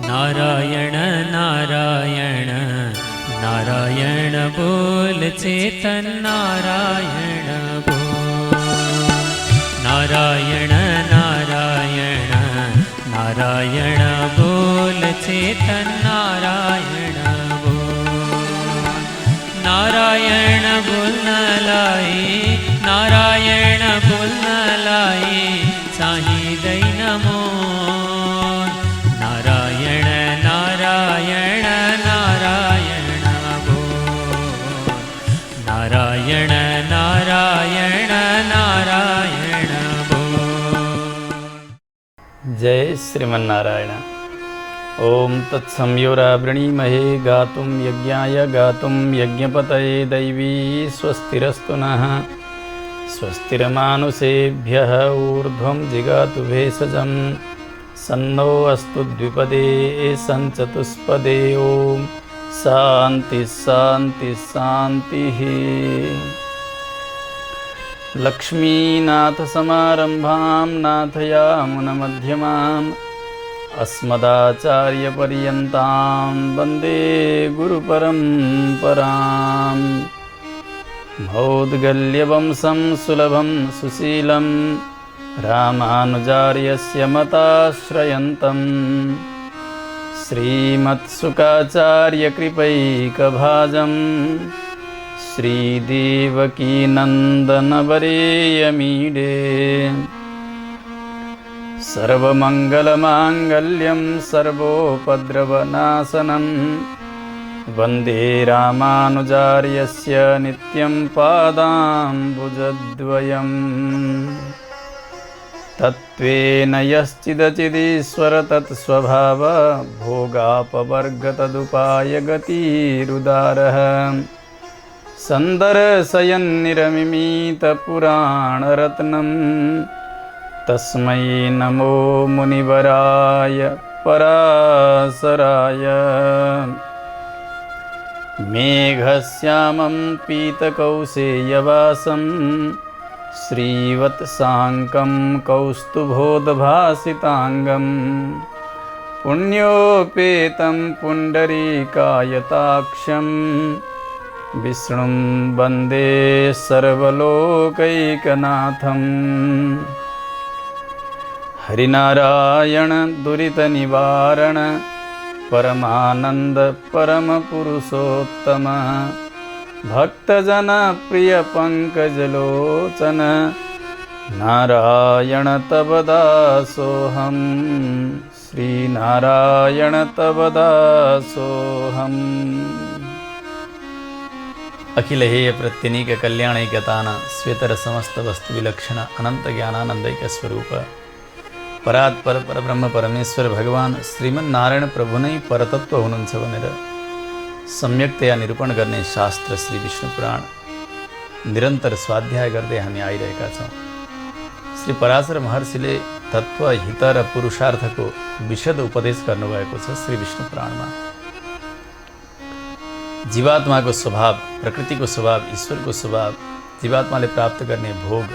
नारायण नारायण नारायण बोल चेतन नारायण बोल। नारायण नारायण नारायण बोल चेतन नारायण बोल। नारायण बोलना लाई नारायण बोलना लाई साही दई नमो। नारायण नारायण नारायण बोल। नारायण नारायण नारायण बोल। जय श्रीमन्नारायण। ओम तत्संयोरावृणीमहे गातुं यज्ञाय गातुं यज्ञपतये दैवी स्वस्तिरस्तु नः। स्वस्तिरमानुषेभ्यः ऊर्ध्वं जिगातु भेषजं सन्नो अस्तु द्विपदे सञ्चतुष्पदे। ओम शांति शांति शांतिः। लक्ष्मीनाथ समारंभां नाथयामुनमध्यमाम् अस्मदाचार्यपर्यन्तां वन्दे गुरुपरम्पराम्। मौद्गल्यवंशं सुलभं सुशीलं रामानुजार्यस्य मताश्रयन्तं श्रीमत्सुकाचार्यकृपैकभाजं श्रीदेवकीनन्दनवरेयमीडे। सर्वमङ्गलमाङ्गल्यं सर्वोपद्रवनाशनं वन्दे रामानुजार्यस्य नित्यं पादाम्बुजद्वयम्। तत्त्वेन यश्चिदचिदीश्वर तत्स्वभाव भोगापवर्गतदुपाय गतिरुदारः। सन्दर्शयन्निरमिमीतपुराणरत्नं तस्मै नमो मुनिवराय पराशराय। मेघश्यामं पीतकौशेयवासं श्रीवत्साङ्कं कौस्तुभोद्भासिताङ्गं पुण्योपेतं पुण्डरीकायताक्षं विष्णुं वन्दे सर्वलोकैकनाथम्। हरिनारायण दुरितनिवारण परमानंद परमपुरुषोत्तम भक्तजन प्रिय पंकजलोचन नारायण तव दासोऽहं। श्री नारायण तव दासोऽहम्। अखिल हेय प्रत्यनीक कल्याणैकतान श्वेतर समस्त वस्तु विलक्षण अनंत ज्ञानानंदैक स्वरूप परात्पर परब्रह्म परमेश्वर भगवान श्रीमन्नारायण प्रभु नै परतत्व हुनुहुन्छ भनेर सम्यकतया निरूपण गर्ने शास्त्र श्री विष्णु पुराण निरन्तर स्वाध्याय गर्दै हामी आइरहेका छौँ। श्री पराशर महर्षिले तत्व हित र पुरुषार्थको विशद उपदेश गर्नुभएको छ श्री विष्णु पुराणमा। जीवात्माको स्वभाव, प्रकृतिको स्वभाव, ईश्वरको स्वभाव, जीवात्माले प्राप्त गर्ने भोग,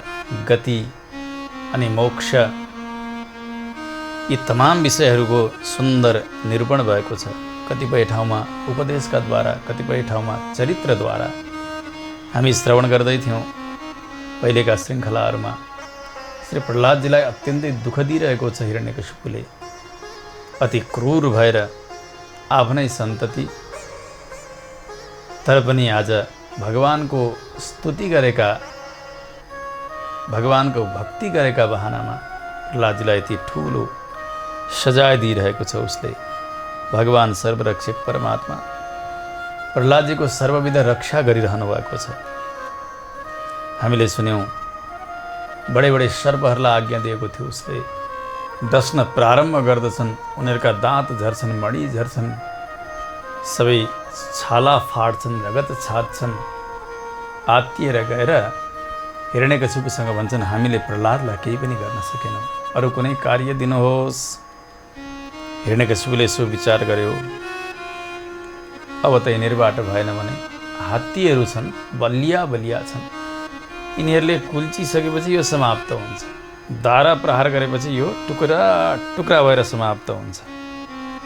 गति अनि मोक्ष, यी तमाम विषयहरूको सुन्दर निरूपण भएको छ। कतिपय ठाउँमा उपदेशका द्वारा, कतिपय ठाउँमा चरित्रद्वारा। हामी श्रवण गर्दै थियौँ पहिलेका श्रृङ्खलाहरूमा। श्री प्रह्लादजीलाई अत्यन्तै दुःख दिइरहेको छ हिरण्यकशिपुले। अति क्रूर भएर आफ्नै सन्तति, तर पनि आज भगवानको स्तुति गरेका, भगवानको भक्ति गरेका बहानामा प्रह्लादजीलाई यति ठुलो सजाय दिइरहेको छ उसले। भगवान सर्वरक्षक परमात्मा प्रह्लादजीको सर्वविध रक्षा गरिरहनु भएको छ। हामीले सुन्यौँ बडे बडे सर्पहरूलाई आज्ञा दिएको थियो उसले। डस्न प्रारम्भ गर्दछन्, उनीहरूका दाँत झर्छन्, मणि झर्छन्, सबै छाला फाड्छन्, रगत छाड्छन्। आत्तिएर गएर हिरण्यकशिपुसँग भन्छन्, हामीले प्रह्लादलाई केही पनि गर्न सकेनौँ, अरू कुनै कार्य दिनुहोस्। हिरण्यकशिपुले यसो विचार गर्यो, अब त यिनीहरूबाट भएन भने हात्तीहरू छन्, बलिया बलिया छन्, यिनीहरूले कुल्चिसकेपछि यो समाप्त हुन्छ। दारा प्रहार गरेपछि यो टुक्रा टुक्रा भएर समाप्त हुन्छ।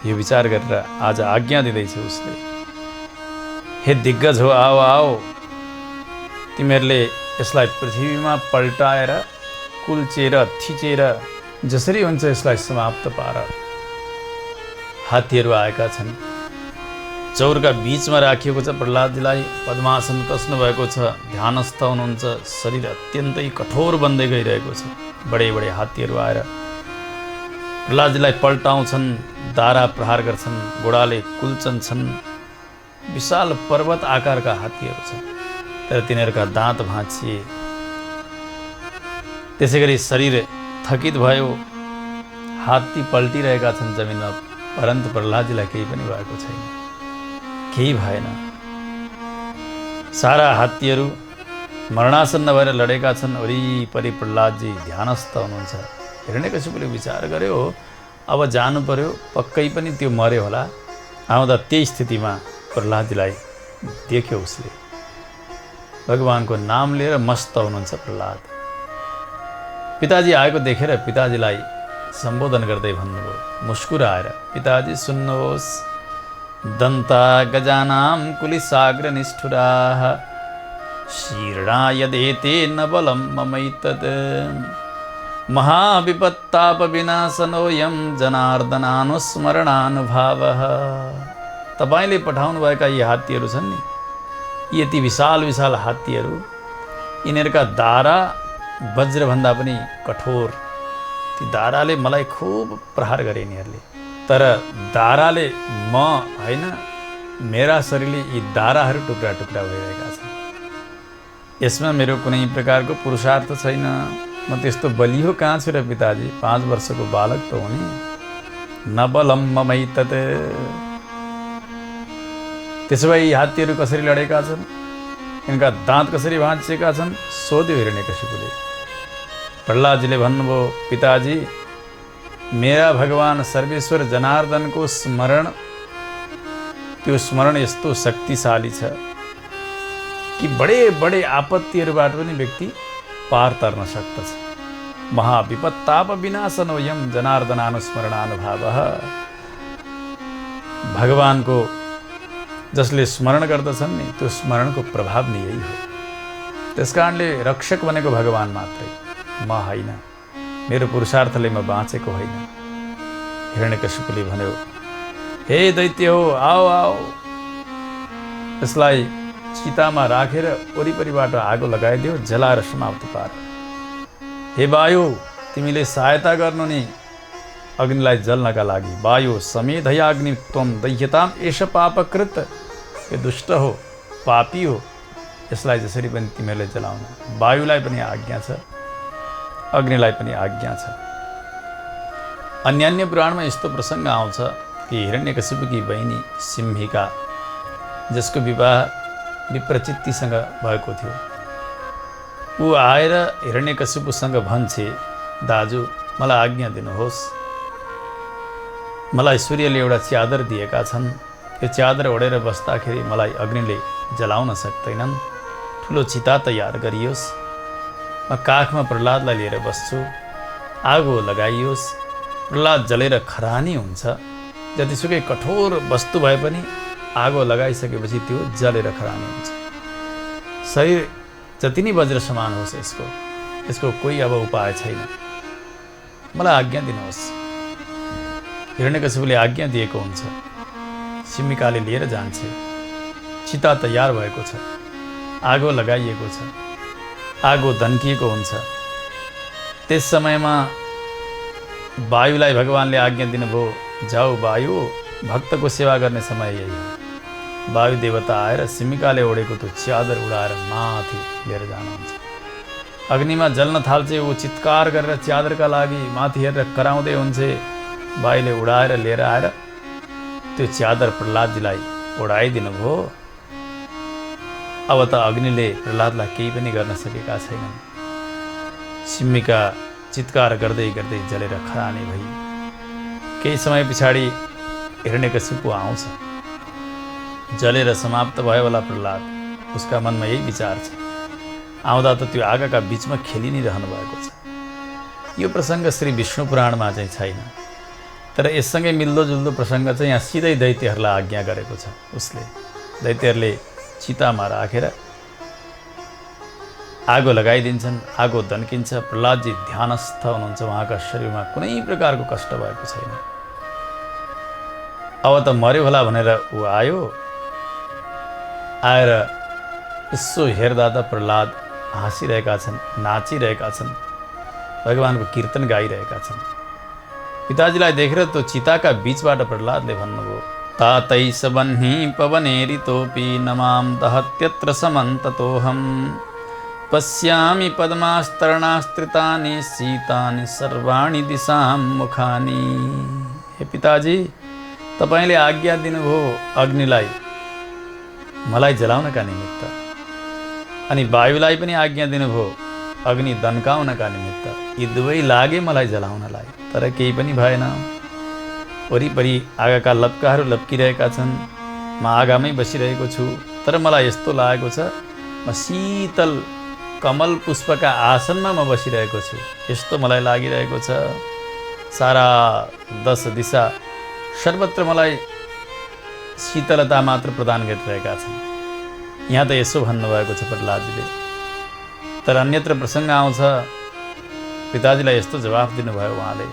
यो विचार गरेर आज आज्ञा दिँदैछ उसले, हे दिग्गज हो, आओ आओ, तिमीहरूले यसलाई पृथ्वीमा पल्टाएर कुल्चेर थिचेर जसरी हुन्छ यसलाई समाप्त पार। हात्तीहरू आएका छन्, चौरका बीचमा राखिएको छ प्रहलादजीलाई, पद्मासन कस्नु भएको छ, ध्यानस्थ हुनुहुन्छ, शरीर अत्यन्तै कठोर बन्दै गइरहेको छ। बडे बडे हात्तीहरू आएर प्रहलादजीलाई पल्टाउँछन्, दारा प्रहार गर्छन्, गोडाले कुल्चन्छन्। विशाल पर्वत आकारका हात्तीहरू छन्, तर तिनीहरूका दाँत भाँचिए। त्यसै गरी शरीर थकित भयो, हात्ती पल्टिरहेका छन् जमिनमा, परन्तु प्रहलादजीलाई केही पनि भएको छैन, केही भएन। सारा हात्तीहरू मरणासन्न भएर लडेका छन्, वरिपरि प्रहलादजी ध्यानस्थ हुनुहुन्छ। हिरण्यकशिपुले विचार गर्यो, अब जानु पर्यो, पक्कै पनि त्यो मर्यो होला। आउँदा त्यही स्थितिमा प्रहलादजीलाई देख्यो उसले। भगवानको नाम लिएर मस्त हुनुहुन्छ प्रहलाद। पिताजी आएको देखेर पिताजीलाई सम्बोधन गर्दै भन्नुभयो मुस्कुराएर, पिताजी सुन्नुहोस्, दन्ता गजानां कुलिसाग्र निष्ठुराः शीर्णा यदेते न बलं ममैतत् महाविपत्ताप विनाशनोऽयं जनार्दनानुस्मरणानुभावः। तपाईँले पठाउनुभएका यी हात्तीहरू छन् नि, यति विशाल विशाल हात्तीहरू, यिनीहरूका दारा वज्रभन्दा पनि कठोर। ती दाराले मलाई खुब प्रहार गरे यिनीहरूले, तर दाराले म होइन, मेरा शरीरले यी दाराहरू टुक्रा टुक्रा भइरहेका छन्। यसमा मेरो कुनै प्रकारको पुरुषार्थ छैन, म त्यस्तो बलियो कहाँ छु र पिताजी, 5 वर्षको बालक त हुने। न बलम ममैतत्। त्यसो भए यी हात्तीहरू कसरी लडेका छन्, यिनका दाँत कसरी भाँचिएका छन्, सोध्यो हिरण्यकशिपुले। प्रहलादजीले भन्नुभयो, पिताजी मेरा भगवान सर्वेश्वर जनार्दनको स्मरण, त्यो स्मरण यस्तो शक्तिशाली छ कि बडे बडे आपत्तिहरूबाट पनि व्यक्ति पार तर्न सक्दछ। महाविपत्ताप विनाशनोऽयं जनार्दनानुस्मरणानुभावः। भगवानको जसले स्मरण गर्दछन् नि, त्यो स्मरणको प्रभाव नै यही हो। त्यसकारणले रक्षक बनेको भगवान मात्रै, म होइन, मेरो पुरुषार्थले म बाँचेको होइन। हिरण्यकशिपुले भन्यो, हे दैत्य हो, आओ आओ, यसलाई चितामा राखेर वरिपरिबाट आगो लगाइदियो, जलाएर समाप्त पार। हे वायु, तिमीले सहायता गर्नु नि अग्निलाई जल्नका लागि। वायु समेधयाग्नि त्वं दह्यताम एष पापकृत। यो दुष्ट हो, पापी हो, यसलाई जसरी पनि तिमीहरूले जलाउनु। वायुलाई पनि आज्ञा छ, अग्निलाई पनि आज्ञा छ। अन्य पुराणमा यस्तो प्रसङ्ग आउँछ कि हिरण्यकशिपुकी बहिनी सिम्हिका, जसको विवाह विप्रचित्तिसँग भएको थियो, ऊ आएर हिरण्यकशिपुसँग भन्छे, दाजु मलाई आज्ञा दिनुहोस्, मलाई सूर्यले एउटा च्यादर दिएका छन्, त्यो च्यादर ओढेर बस्दाखेरि मलाई अग्निले जलाउन सक्दैनन्, ठुलो चिता तयार गरियोस्, म काखमा प्रहलादलाई लिएर बस्छु, आगो लगाइयोस्, प्रहलाद जलेर खरानी हुन्छ। जतिसुकै कठोर वस्तु भए पनि आगो लगाइसकेपछि त्यो जलेर खरानी हुन्छ। शरीर जति नै वज्र समान होस्, यसको कोही अब उपाय छैन, मलाई आज्ञा दिनुहोस्। हिरण्यकशिपुले आज्ञा दिएको हुन्छ। सिम्हिकाले लिएर जान्छ, चिता तयार भएको छ, आगो लगाइएको छ, आगो धन्किएको हुन्छ। त्यस समयमा वायुलाई भगवानले आज्ञा दिनुभयो, जाऊ वायु, भक्तको सेवा गर्ने समय यही हो। वायु देवता आएर सिम्हिकाले ओढेको त्यो च्यादर उडाएर माथि लिएर जानुहुन्छ। अग्निमा जल्न थाल्छ, ऊ चित्कार गरेर च्यादरका लागि माथि हेरेर कराउँदै हुन्छ। वायुले उडाएर लिएर आएर त्यो च्यादर प्रहलादजीलाई ओढाइदिनु भयो। अब त अग्निले प्रहलादलाई केही पनि गर्न सकेका छैनन्। सिम्हिका चित्कार गर्दै गर्दै जलेर खरानी भई। केही समय पछाडि हिरण्यकशिपु आउँछ, जलेर समाप्त भयो होला प्रहलाद। उसका मनमा यही विचार छ, आउँदा त त्यो आगाका बीचमा खेलि नै रहनु भएको छ। यो प्रसङ्ग श्री विष्णु पुराणमा चाहिँ छैन, तर यससँगै मिल्दोजुल्दो प्रसङ्ग चाहिँ यहाँ सिधै दैत्यहरूलाई आज्ञा गरेको छ उसले। दैत्यहरूले चितामा राखेर आगो लगाइदिन्छन्, आगो दन्किन्छ। प्रहलादजी ध्यानस्थ हुनुहुन्छ, उहाँका शरीरमा कुनै प्रकारको कष्ट भएको छैन। अब त मर्यो होला भनेर ऊ आयो, आएर यसो हेर्दा त प्रहलाद हाँसिरहेका छन्, नाचिरहेका छन्, भगवानको कीर्तन गाइरहेका छन्। पिताजीलाई देखेर त्यो चिताका बीचबाट प्रहलादले भन्नुभयो, तातैस वह्नि पवनेरितोऽपि न मां दहत्यत्र समन्ततोऽहम् पश्यामि पद्मास्तरणास्त्रितानि शीतानि सर्वाणि दिशां मुखानि। हे पिताजी, तपाईँले आज्ञा दिनुभयो अग्निलाई मलाई जलाउनका निमित्त, अनि वायुलाई पनि आज्ञा दिनुभयो अग्नि दन्काउनका निमित्त। यी दुवै लागे मलाई जलाउनलाई, तर केही पनि भएन। वरिपरि आगाका लप्काहरू लप्किरहेका छन्, म आगामै बसिरहेको छु, तर मलाई यस्तो लागेको छ म शीतल कमल पुष्पका आसनमा म बसिरहेको छु, यस्तो मलाई लागिरहेको छ। सारा 10 दिशा सर्वत्र मलाई शीतलता मात्र प्रदान गरिरहेका छन्। यहाँ त यसो भन्नुभएको छ प्रहलादजीले। तर अन्यत्र प्रसङ्ग आउँछ, पिताजीलाई यस्तो जवाफ दिनुभयो उहाँले,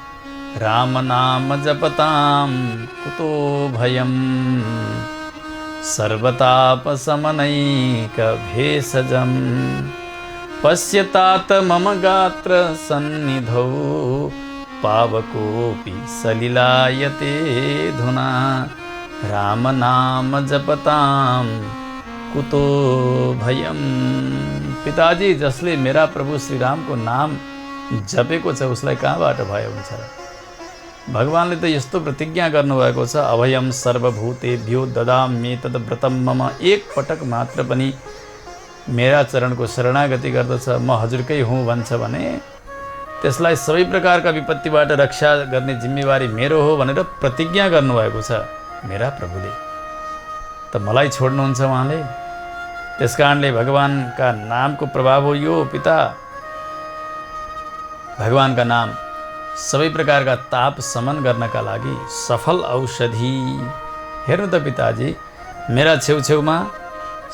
राम नाम जपताम कुतो भयम सर्वतापशमनैक भेषजम पश्यतात मम गात्र सन्निधौ पावकोऽपि सलिलायते धुना राम नाम जपताम कुतो भयम। पिताजी, जसले मेरा प्रभु श्री रामको नाम जपेको छ उसलाई कहाँबाट भय हुन्छ र? भगवानले त यस्तो प्रतिज्ञा गर्नुभएको छ, अभयम सर्वभूतेभ्यो ददामि तद् व्रतम मम। एक पटक मात्र पनि मेरा चरणको शरणागति गर्दछ, म हजुरकै हुँ भन्छ भने त्यसलाई सबै प्रकारका विपत्तिबाट रक्षा गर्ने जिम्मेवारी मेरो हो भनेर प्रतिज्ञा गर्नुभएको छ मेरा प्रभुले। त मलाई छोड्नुहुन्छ उहाँले? त्यसकारणले भगवानका नामको प्रभाव हो यो पिता। भगवानका नाम सबै प्रकारका ताप समन गर्नका लागि सफल औषधि। हेर्नु त पिताजी, मेरा छेउछेउमा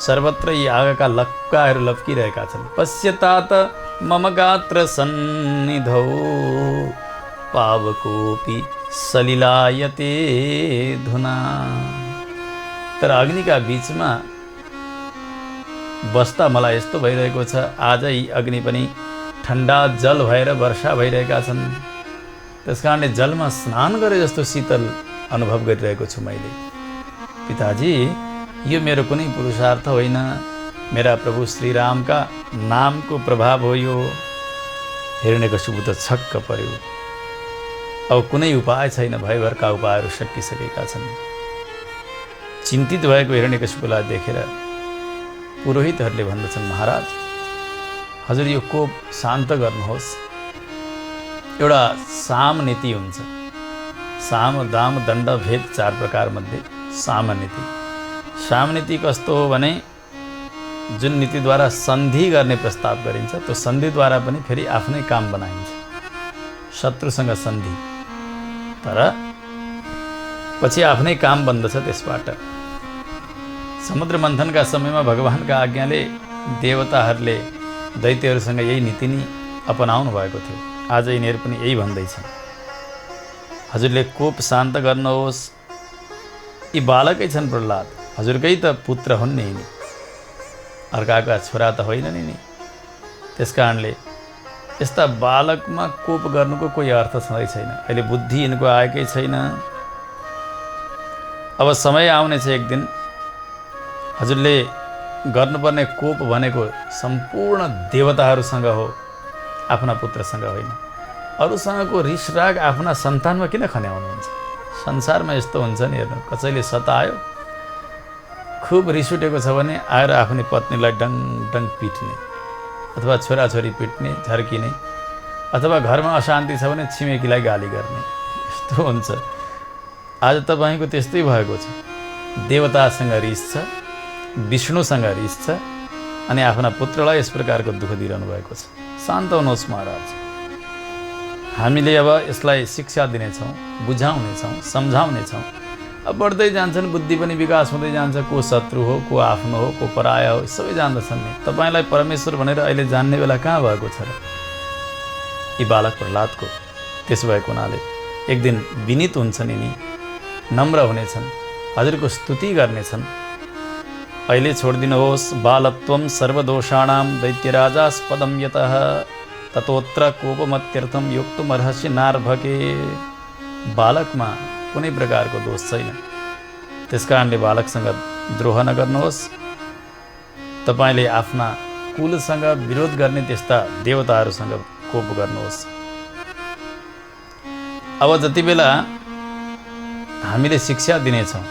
सर्वत्र यी आगाका लक्काहरू लप्किरहेका छन्। पश्यतात मम गात्र सन्निधौ पावकोऽपि सलिलायते धुना। तर अग्निका बीचमा बस्दा मलाई यस्तो भइरहेको छ, आज यी अग्नि पनि ठन्डा जल भएर वर्षा भइरहेका छन्। त्यसकारणले जलमा स्नान गरे जस्तो शीतल अनुभव गरिरहेको छु मैले। पिताजी, यो मेरो कुनै पुरुषार्थ होइन, मेरा प्रभु श्रीरामका नामको प्रभाव हो यो। हिरण्यकशिपु त छक्क पर्यो। अब कुनै उपाय छैन, भयभरका उपायहरू सकिसकेका छन्। चिन्तित भएको हिरण्यकशिपुलाई देखेर पुरोहितहरूले भन्दछन्, महाराज हजुर यो कोप शान्त गर्नुहोस्। एउटा साम नीति हुन्छ, साम दाम दण्ड भेद 4 प्रकार मध्ये साम नीति। साम नीति कस्तो हो भने जुन नीतिद्वारा सन्धि गर्ने प्रस्ताव गरिन्छ त्यो सन्धिद्वारा पनि फेरि आफ्नै काम बनाइन्छ, शत्रुसँग सन्धि, तर पछि आफ्नै काम बन्दछ त्यसबाट। समुद्र मन्थनका समयमा भगवानका आज्ञाले देवताहरूले दैत्यहरूसँग यही नीति नै अपनाउनु भएको थियो। आज यिनीहरू पनि यही भन्दैछन्, हजुरले कोप शान्त गर्नुहोस्। यी बालकै छन् प्रहलाद, हजुरकै त पुत्र हुन् नि, अर्काका छोरा त होइन नि। त्यसकारणले यस्ता बालकमा कोप गर्नुको कोही अर्थ छँदै छैन। अहिले बुद्धि यिनको आएकै छैन। अब समय आउनेछ एक दिन हजुरले गर्नुपर्ने कोप भनेको सम्पूर्ण देवताहरूसँग हो, आफ्ना पुत्रसँग होइन। अरूसँगको रिसराग आफ्ना सन्तानमा किन खन्याउनुहुन्छ? संसारमा यस्तो हुन्छ नि, हेर्नु, कसैले सतायो, खुब रिस उठेको छ भने आएर आफ्नै पत्नीलाई डङ डङ पिट्ने, अथवा छोराछोरी पिट्ने, झर्किने, अथवा घरमा अशान्ति छ भने छिमेकीलाई गाली गर्ने, यस्तो हुन्छ। आज तपाईँको त्यस्तै भएको छ। देवतासँग रिस छ, विष्णुसँग रिस छ, अनि आफ्ना पुत्रलाई यस प्रकारको दुःख दिइरहनु भएको छ। शान्त हुनुहोस् महाराज, हामीले अब यसलाई शिक्षा दिनेछौँ, बुझाउनेछौँ, सम्झाउनेछौँ। अब बढ्दै जान्छन्, बुद्धि पनि विकास हुँदै जान्छ। को शत्रु हो, को आफ्नो हो, को पराय हो, सबै जान्दछन् नि। तपाईँलाई परमेश्वर भनेर अहिले जान्ने बेला कहाँ भएको छ र? यी बालक प्रह्लादको त्यसो भएको हुनाले एक दिन विनीत हुन्छन्, यिनी नम्र हुनेछन्, हजुरको स्तुति गर्नेछन्। अहिले छोडिदिनुहोस्। बालत्वम सर्वदोषाणाम दैत्यराजास्पदम यतः ततोत्र कोपमत्यर्थम योक्तुमर्हसि नार्भके। बालकमा कुनै प्रकारको दोष छैन, त्यस कारणले बालकसँग द्रोह नगर्नुहोस्। तपाईँले आफ्ना कुलसँग विरोध गर्ने त्यस्ता देवताहरूसँग कोप गर्नुहोस्। अब जति बेला हामीले शिक्षा दिनेछौँ,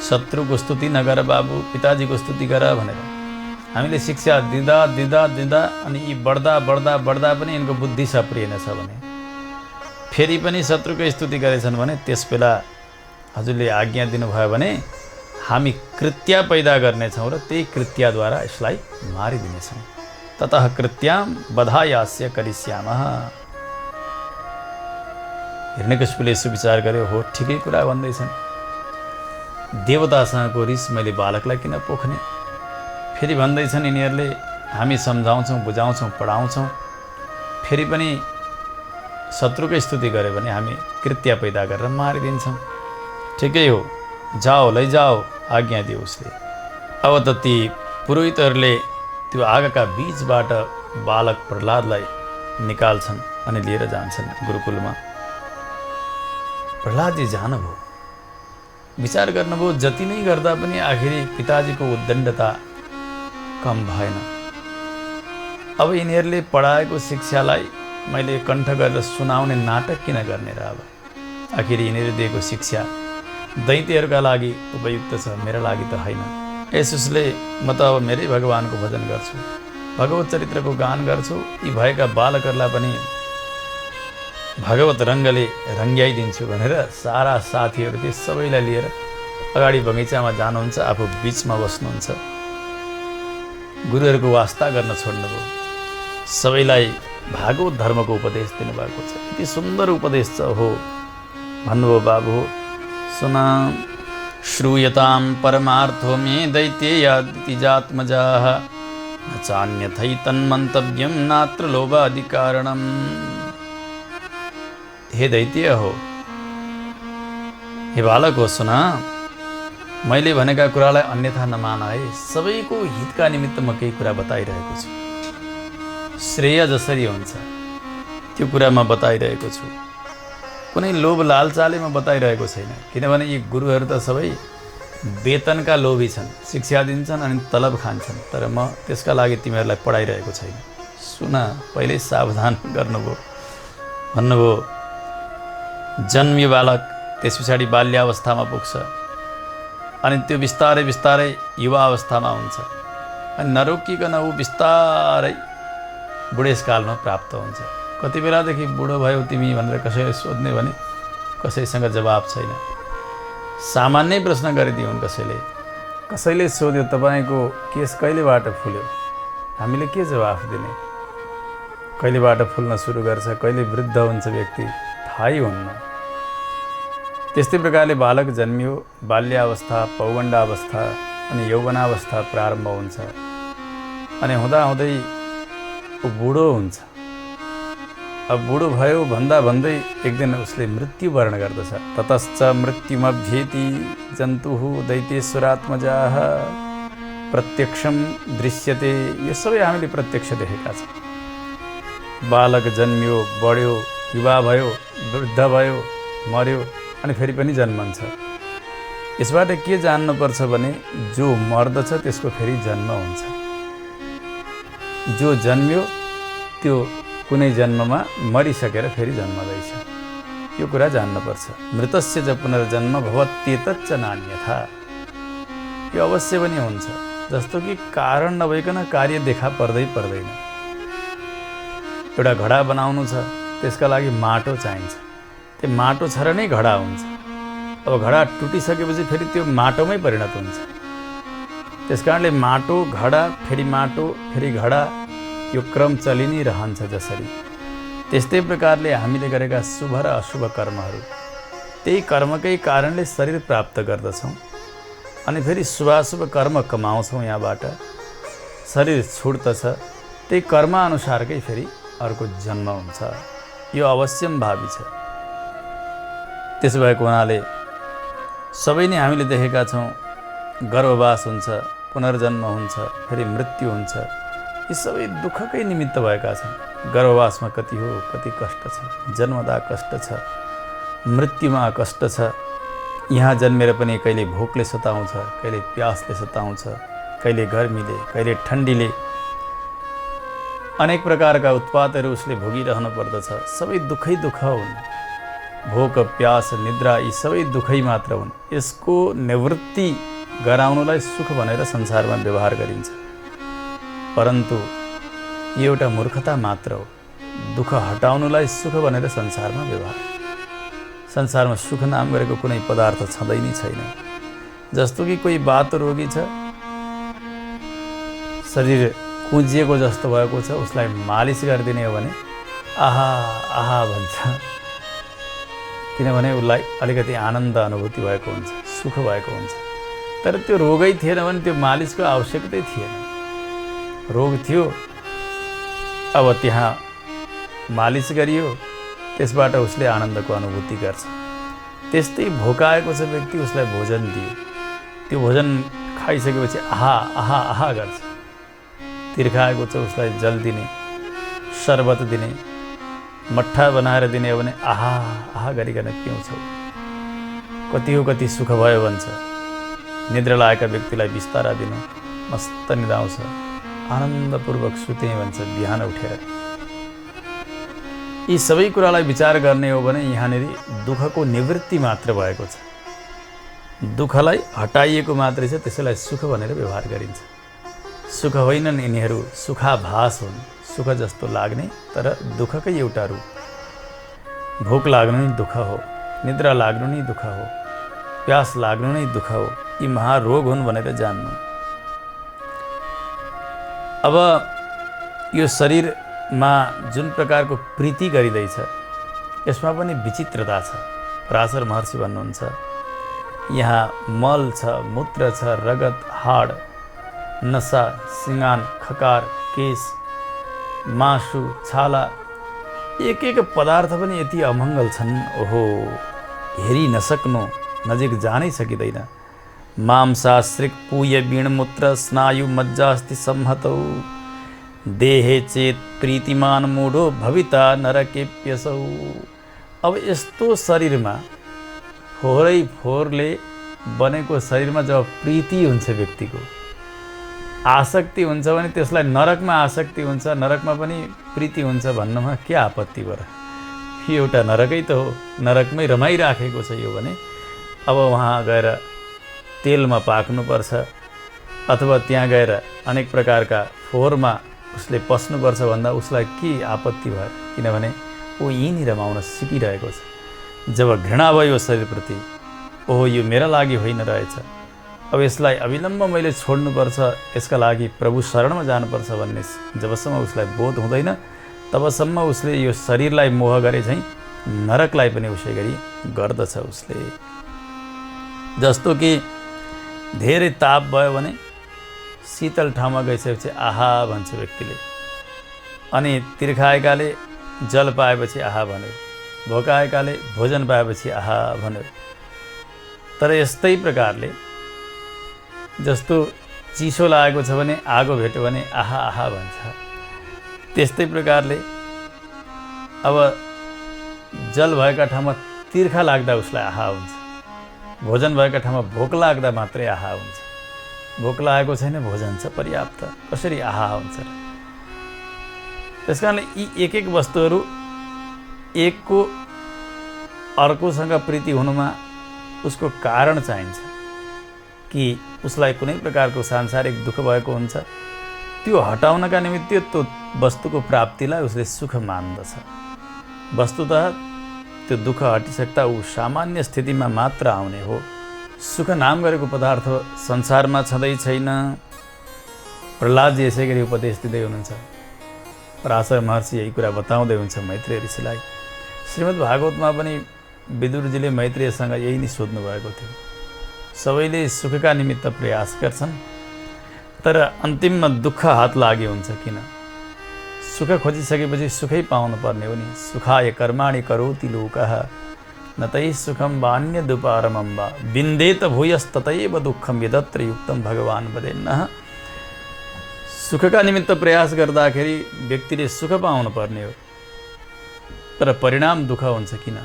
शत्रुको स्तुति नगर बाबु, पिताजीको स्तुति गर भनेर हामीले शिक्षा दिँदा दिँदा दिँदा अनि यी बढ्दा बढ्दा बढ्दा पनि यिनको बुद्धि सप्रिएन छ भने, फेरि पनि शत्रुको स्तुति गरेछन् भने, त्यस बेला हजुरले आज्ञा दिनुभयो भने हामी कृत्य पैदा गर्नेछौँ र त्यही कृत्यद्वारा यसलाई मारिदिनेछौँ। ततः कृत्याम बधायास्य करिष्यामः। हिरण्यकशिपुले सुविचार गर्यो, हो ठिकै कुरा भन्दैछन्। देवतासँगको रिस मैले बालकलाई किन पोख्ने? फेरि भन्दैछन् यिनीहरूले, हामी सम्झाउँछौँ, बुझाउँछौँ, पढाउँछौँ, फेरि पनि शत्रुकै स्तुति गऱ्यो भने हामी कृत्य पैदा गरेर मारिदिन्छौँ। ठिकै हो, जाओ, लैजाओ, आज्ञा दियो उसले। अब त ती पुरोहितहरूले त्यो आगोका बीचबाट बालक प्रह्लादलाई निकाल्छन् अनि लिएर जान्छन् गुरुकुलमा। प्रह्लादजी जानुभयो, विचार गर्नुभयो, जति नै गर्दा पनि आखिरी पिताजीको उद्दण्डता कम भएन। अब यिनीहरूले पढाएको शिक्षालाई मैले कण्ठ गरेर सुनाउने नाटक किन गर्ने र? अब आखिर यिनीहरूले दिएको शिक्षा दैत्यहरूका लागि उपयुक्त छ, मेरा लागि त होइन। यसोस्ले म त अब मेरै भगवानको भजन गर्छु, भगवत चरित्रको गान गर्छु। यी भएका बालकहरूलाई पनि भगवत रङ्गले रङ्ग्याइदिन्छु भनेर सारा साथीहरू ती सबैलाई लिएर अगाडि बगैँचामा जानुहुन्छ, आफू बिचमा बस्नुहुन्छ। गुरुहरूको वास्ता गर्न छोड्नुभयो, सबैलाई भागवत धर्मको उपदेश दिनुभएको छ। यति सुन्दर उपदेश छ। हो भन्नुभयो, बाबु सुना, श्रूयतां परमार्थो मे दैत्येयादितिजात्मजाः न चान्यथै तन्मन्तव्यं नात्र लोभाधिकारणम्। हे दैत्य हो, हे बालक हो, सुन, मैले भनेका कुरालाई अन्यथा नमान है। सबैको हितका निमित्त म केही कुरा बताइरहेको छु। श्रेय जसरी हुन्छ त्यो कुरा म बताइरहेको छु। कुनै लोभ लालचाले म बताइरहेको छैन, किनभने यी गुरुहरू त सबै वेतनका लोभी छन्, शिक्षा दिन्छन् अनि तलब खान्छन्, तर म त्यसका लागि तिमीहरूलाई पढाइरहेको छैन। सुन, पहिल्यै सावधान गर्नुभयो। भन्नुभयो, जन्मियो बालक, त्यस पछाडि बाल्यावस्थामा पुग्छ, अनि त्यो बिस्तारै बिस्तारै युवा अवस्थामा हुन्छ, अनि नरोकिकन ऊ बिस्तारै बुढेसकालमा प्राप्त हुन्छ। कति बेलादेखि बुढो भयो तिमी भनेर कसैले सोध्ने भने कसैसँग जवाब छैन। सामान्य प्रश्न गरिदिउन् कसैले सोध्यो, तपाईँको केस कहिलेबाट फुल्यो? हामीले के जवाफ दिने? कहिलेबाट फुल्न सुरु गर्छ, कहिले वृद्ध हुन्छ व्यक्ति, थाहै हुन्न। त्यस्तै प्रकारले बालक जन्मियो, बाल्यावस्था, पौगण्डावस्था अनि यौवनावस्था प्रारम्भ हुन्छ, अनि हुँदाहुँदै ऊ बुढो हुन्छ। अब बुढो भयो भन्दा भन्दै एक दिन उसले मृत्यु वर्ण गर्दछ। ततश्च मृत्युमभ्येति जन्तुः दैत्येश्वरात्मजाः प्रत्यक्षम दृश्यते। यो सबै हामीले प्रत्यक्ष देखेका छौँ। बालक जन्मियो, बढ्यो, युवा भयो, वृद्ध भयो, मर्यो, अनि फेरि पनि जन्मन्छ। यसबाट के जान्नुपर्छ भने जो मर्दछ त्यसको फेरि जन्म हुन्छ, जो जन्मियो त्यो कुनै जन्ममा मरिसकेर फेरि जन्मदैछ, यो कुरा जान्नुपर्छ। मृतस्य च पुनर्जन्म भवत्येतच्च नान्यथा। यो अवश्य पनि हुन्छ, जस्तो कि कारण नभइकन कार्य देखा पर्दैन। एउटा घडा बनाउनु छ, त्यसका लागि माटो चाहिन्छ, त्यो माटो छ र नै घडा हुन्छ। अब घडा टुटिसकेपछि फेरि त्यो माटोमै परिणत हुन्छ। त्यसकारणले माटो, घडा, फेरि माटो, फेरि घडा, यो क्रम चलि नै रहन्छ। जसरी त्यस्तै प्रकारले हामीले गरेका शुभ र अशुभ कर्महरू त्यही कर्मकै कारणले शरीर प्राप्त गर्दछौँ अनि फेरि शुभाशुभ कर्म कमाउँछौँ। यहाँबाट शरीर छुट्दछ, त्यही कर्मअनुसारकै फेरि अर्को जन्म हुन्छ। यो अवश्यम्भावी छ। त्यसो भएको हुनाले सबै नै हामीले देखेका छौँ, गर्भवास हुन्छ, पुनर्जन्म हुन्छ, फेरि मृत्यु हुन्छ। यी सबै दुःखकै निमित्त भएका छन्। गर्भवासमा कति हो, कति कष्ट छ, जन्मदा कष्ट छ, मृत्युमा कष्ट छ। यहाँ जन्मेर पनि कहिले भोकले सताउँछ, कहिले प्यासले सताउँछ, कहिले गर्मीले, कहिले ठन्डीले, अनेक प्रकारका उत्पातहरू उसले भोगिरहनु पर्दछ। सबै दुःखै दुःख हुन्। भोक, प्यास, निद्रा यी सबै दुःखै मात्र हुन्। यसको निवृत्ति गराउनलाई सुख भनेर संसारमा व्यवहार गरिन्छ, परन्तु यो एउटा मूर्खता मात्र हो। दुःख हटाउनलाई सुख भनेर संसारमा व्यवहार। संसारमा सुख नाम गरेको कुनै पदार्थ छँदै नै छैन। जस्तो कि कोही बातो रोगी छ, शरीर कुँजिएको जस्तो भएको छ, उसलाई मालिस गरिदिने हो भने आहा आहा भन्छ, किनभने उसलाई अलिकति आनन्द अनुभूति भएको हुन्छ, सुख भएको हुन्छ। तर त्यो रोगै थिएन भने त्यो मालिसको आवश्यकतै थिएन। रोग थियो, अब त्यहाँ मालिस गरियो, त्यसबाट उसले आनन्दको अनुभूति गर्छ। त्यस्तै भोकाएको छ व्यक्ति, उसलाई भोजन दियो, त्यो भोजन खाइसकेपछि आहा आहा आहा गर्छ। तिर्खाएको छ उसलाई जल दिने, शर्बत दिने, मट्ठा बनाएर दिने हो भने आहा आहा गरिकन पिउँछौ। कति हो कति सुख भयो भन्छ। निद्रा लागेका व्यक्तिलाई बिस्तारा दिनु, मस्त निदाउँछ, आनन्दपूर्वक सुते भन्छ बिहान उठेर। यी सबै कुरालाई विचार गर्ने हो भने यहाँनिर दुःखको निवृत्ति मात्र भएको छ। दुःखलाई हटाइएको मात्रै छ, त्यसैलाई सुख भनेर व्यवहार गरिन्छ। सुख होइनन् यिनीहरू, सुखाभास हुन्। सुख जस्तो लाग्ने तर दुःखकै एउटा रूप। भोक लाग्नु नै दुःख हो, निद्रा लाग्नु नै दुःख हो, प्यास लाग्नु नै दुःख हो। यी महारोग हुन् भनेर जान्नु। अब यो शरीरमा जुन प्रकारको प्रीति गरिँदैछ, यसमा पनि विचित्रता छ। पराशर महर्षि भन्नुहुन्छ, यहाँ मल छ, मूत्र छ, रगत, हाड, नसा, सिँगान, खकार, केश, मासु, छाला, एक एक पदार्थ पनि यति अमङ्गल छन्। ओहो, हेरि नसक्नु, नजिक जानै सकिँदैन। मांसाश्रिक पूय वीणमूत्र स्नायु मज्जास्ति संहतौ देहे चेत प्रीतिमान मूढो भविता नरकेप्यसौ। अब यस्तो शरीरमा फोहोरै फोहोरले बनेको शरीरमा जब प्रीति हुन्छ, व्यक्तिको आसक्ति हुन्छ भने त्यसलाई नरकमा आसक्ति हुन्छ, नरकमा पनि प्रीति हुन्छ भन्नमा के आपत्ति बर? यो एउटा नरकै त हो, नरकमै रमाइराखेको छ यो भने। अब वहाँ गएर तेलमा पाक्नुपर्छ अथवा त्यहाँ गएर अनेक प्रकारका फोहोरमा उसले पस्नुपर्छ भन्दा उसलाई के आपत्ति भयो? किनभने ऊ यहीँ रमाउन सिकिरहेको छ। जब घृणा भयो शरीरप्रति, ओहो यो मेरा लागि होइन रहेछ, अब यसलाई अविलम्ब मैले छोड्नुपर्छ, यसका लागि प्रभु शरणमा जानुपर्छ भन्ने जबसम्म उसलाई बोध हुँदैन, तबसम्म उसले यो शरीरलाई मोह गरे झैँ नरकलाई पनि उसै गरी गर्दछ उसले। जस्तो कि धेरै ताप भयो भने शीतल ठाउँमा गइसकेपछि आहा भन्छ व्यक्तिले, अनि तिर्खाएकाले जल पाएपछि आहा भन्यो, भोकाएकाले भोजन पाएपछि आहा भन्यो। तर यस्तै प्रकारले जस्तो चिसो लागेको छ भने आगो भेट्यो भने आहा आहा भन्छ, त्यस्तै प्रकारले अब जल भएका ठाउँमा तिर्खा लाग्दा उसलाई आहा हुन्छ, भोजन भएका ठाउँमा भोक लाग्दा मात्रै आहा हुन्छ। भोक लागेको छैन, भोजन छ पर्याप्त, कसरी आहा हुन्छ र? त्यस कारणले यी एक एक वस्तुहरू एकको अर्कोसँग प्रीति हुनुमा उसको कारण चाहिन्छ कि उसलाई कुनै प्रकारको सांसारिक दुःख भएको हुन्छ, त्यो हटाउनका निमित्त त्यो वस्तुको प्राप्तिलाई उसले सुख मान्दछ। वस्तुतः त्यो दुःख हटिसक्दा ऊ सामान्य स्थितिमा मात्र आउने हो। सुख नाम गरेको पदार्थ संसारमा छँदै छैन। प्रहलादजी यसै गरी उपदेश दिँदै हुनुहुन्छ, पराशर महर्षि यही कुरा बताउँदै हुन्छ मैत्रेय ऋषिलाई। श्रीमद् भागवतमा पनि विदुरजीले मैत्रेयसँग यही नै सोध्नु भएको थियो। सबैले सुखका निमित्त प्रयास गर्छन्, तर अन्तिममा दुःख हात लागे हुन्छ किन? सुख खोजिसकेपछि सुखै पाउनु पर्ने हो नि। सुखाय कर्माणि करोति लोकः न तै सुखम वान्यदुपारमं वा विन्देत भूयस्ततैव दुःखम यदत्र युक्तम भगवान् वदेन्नः। सुखका निमित्त प्रयास गर्दाखेरि व्यक्तिले सुख पाउनु पर्ने हो, तर परिणाम दुःख हुन्छ किन?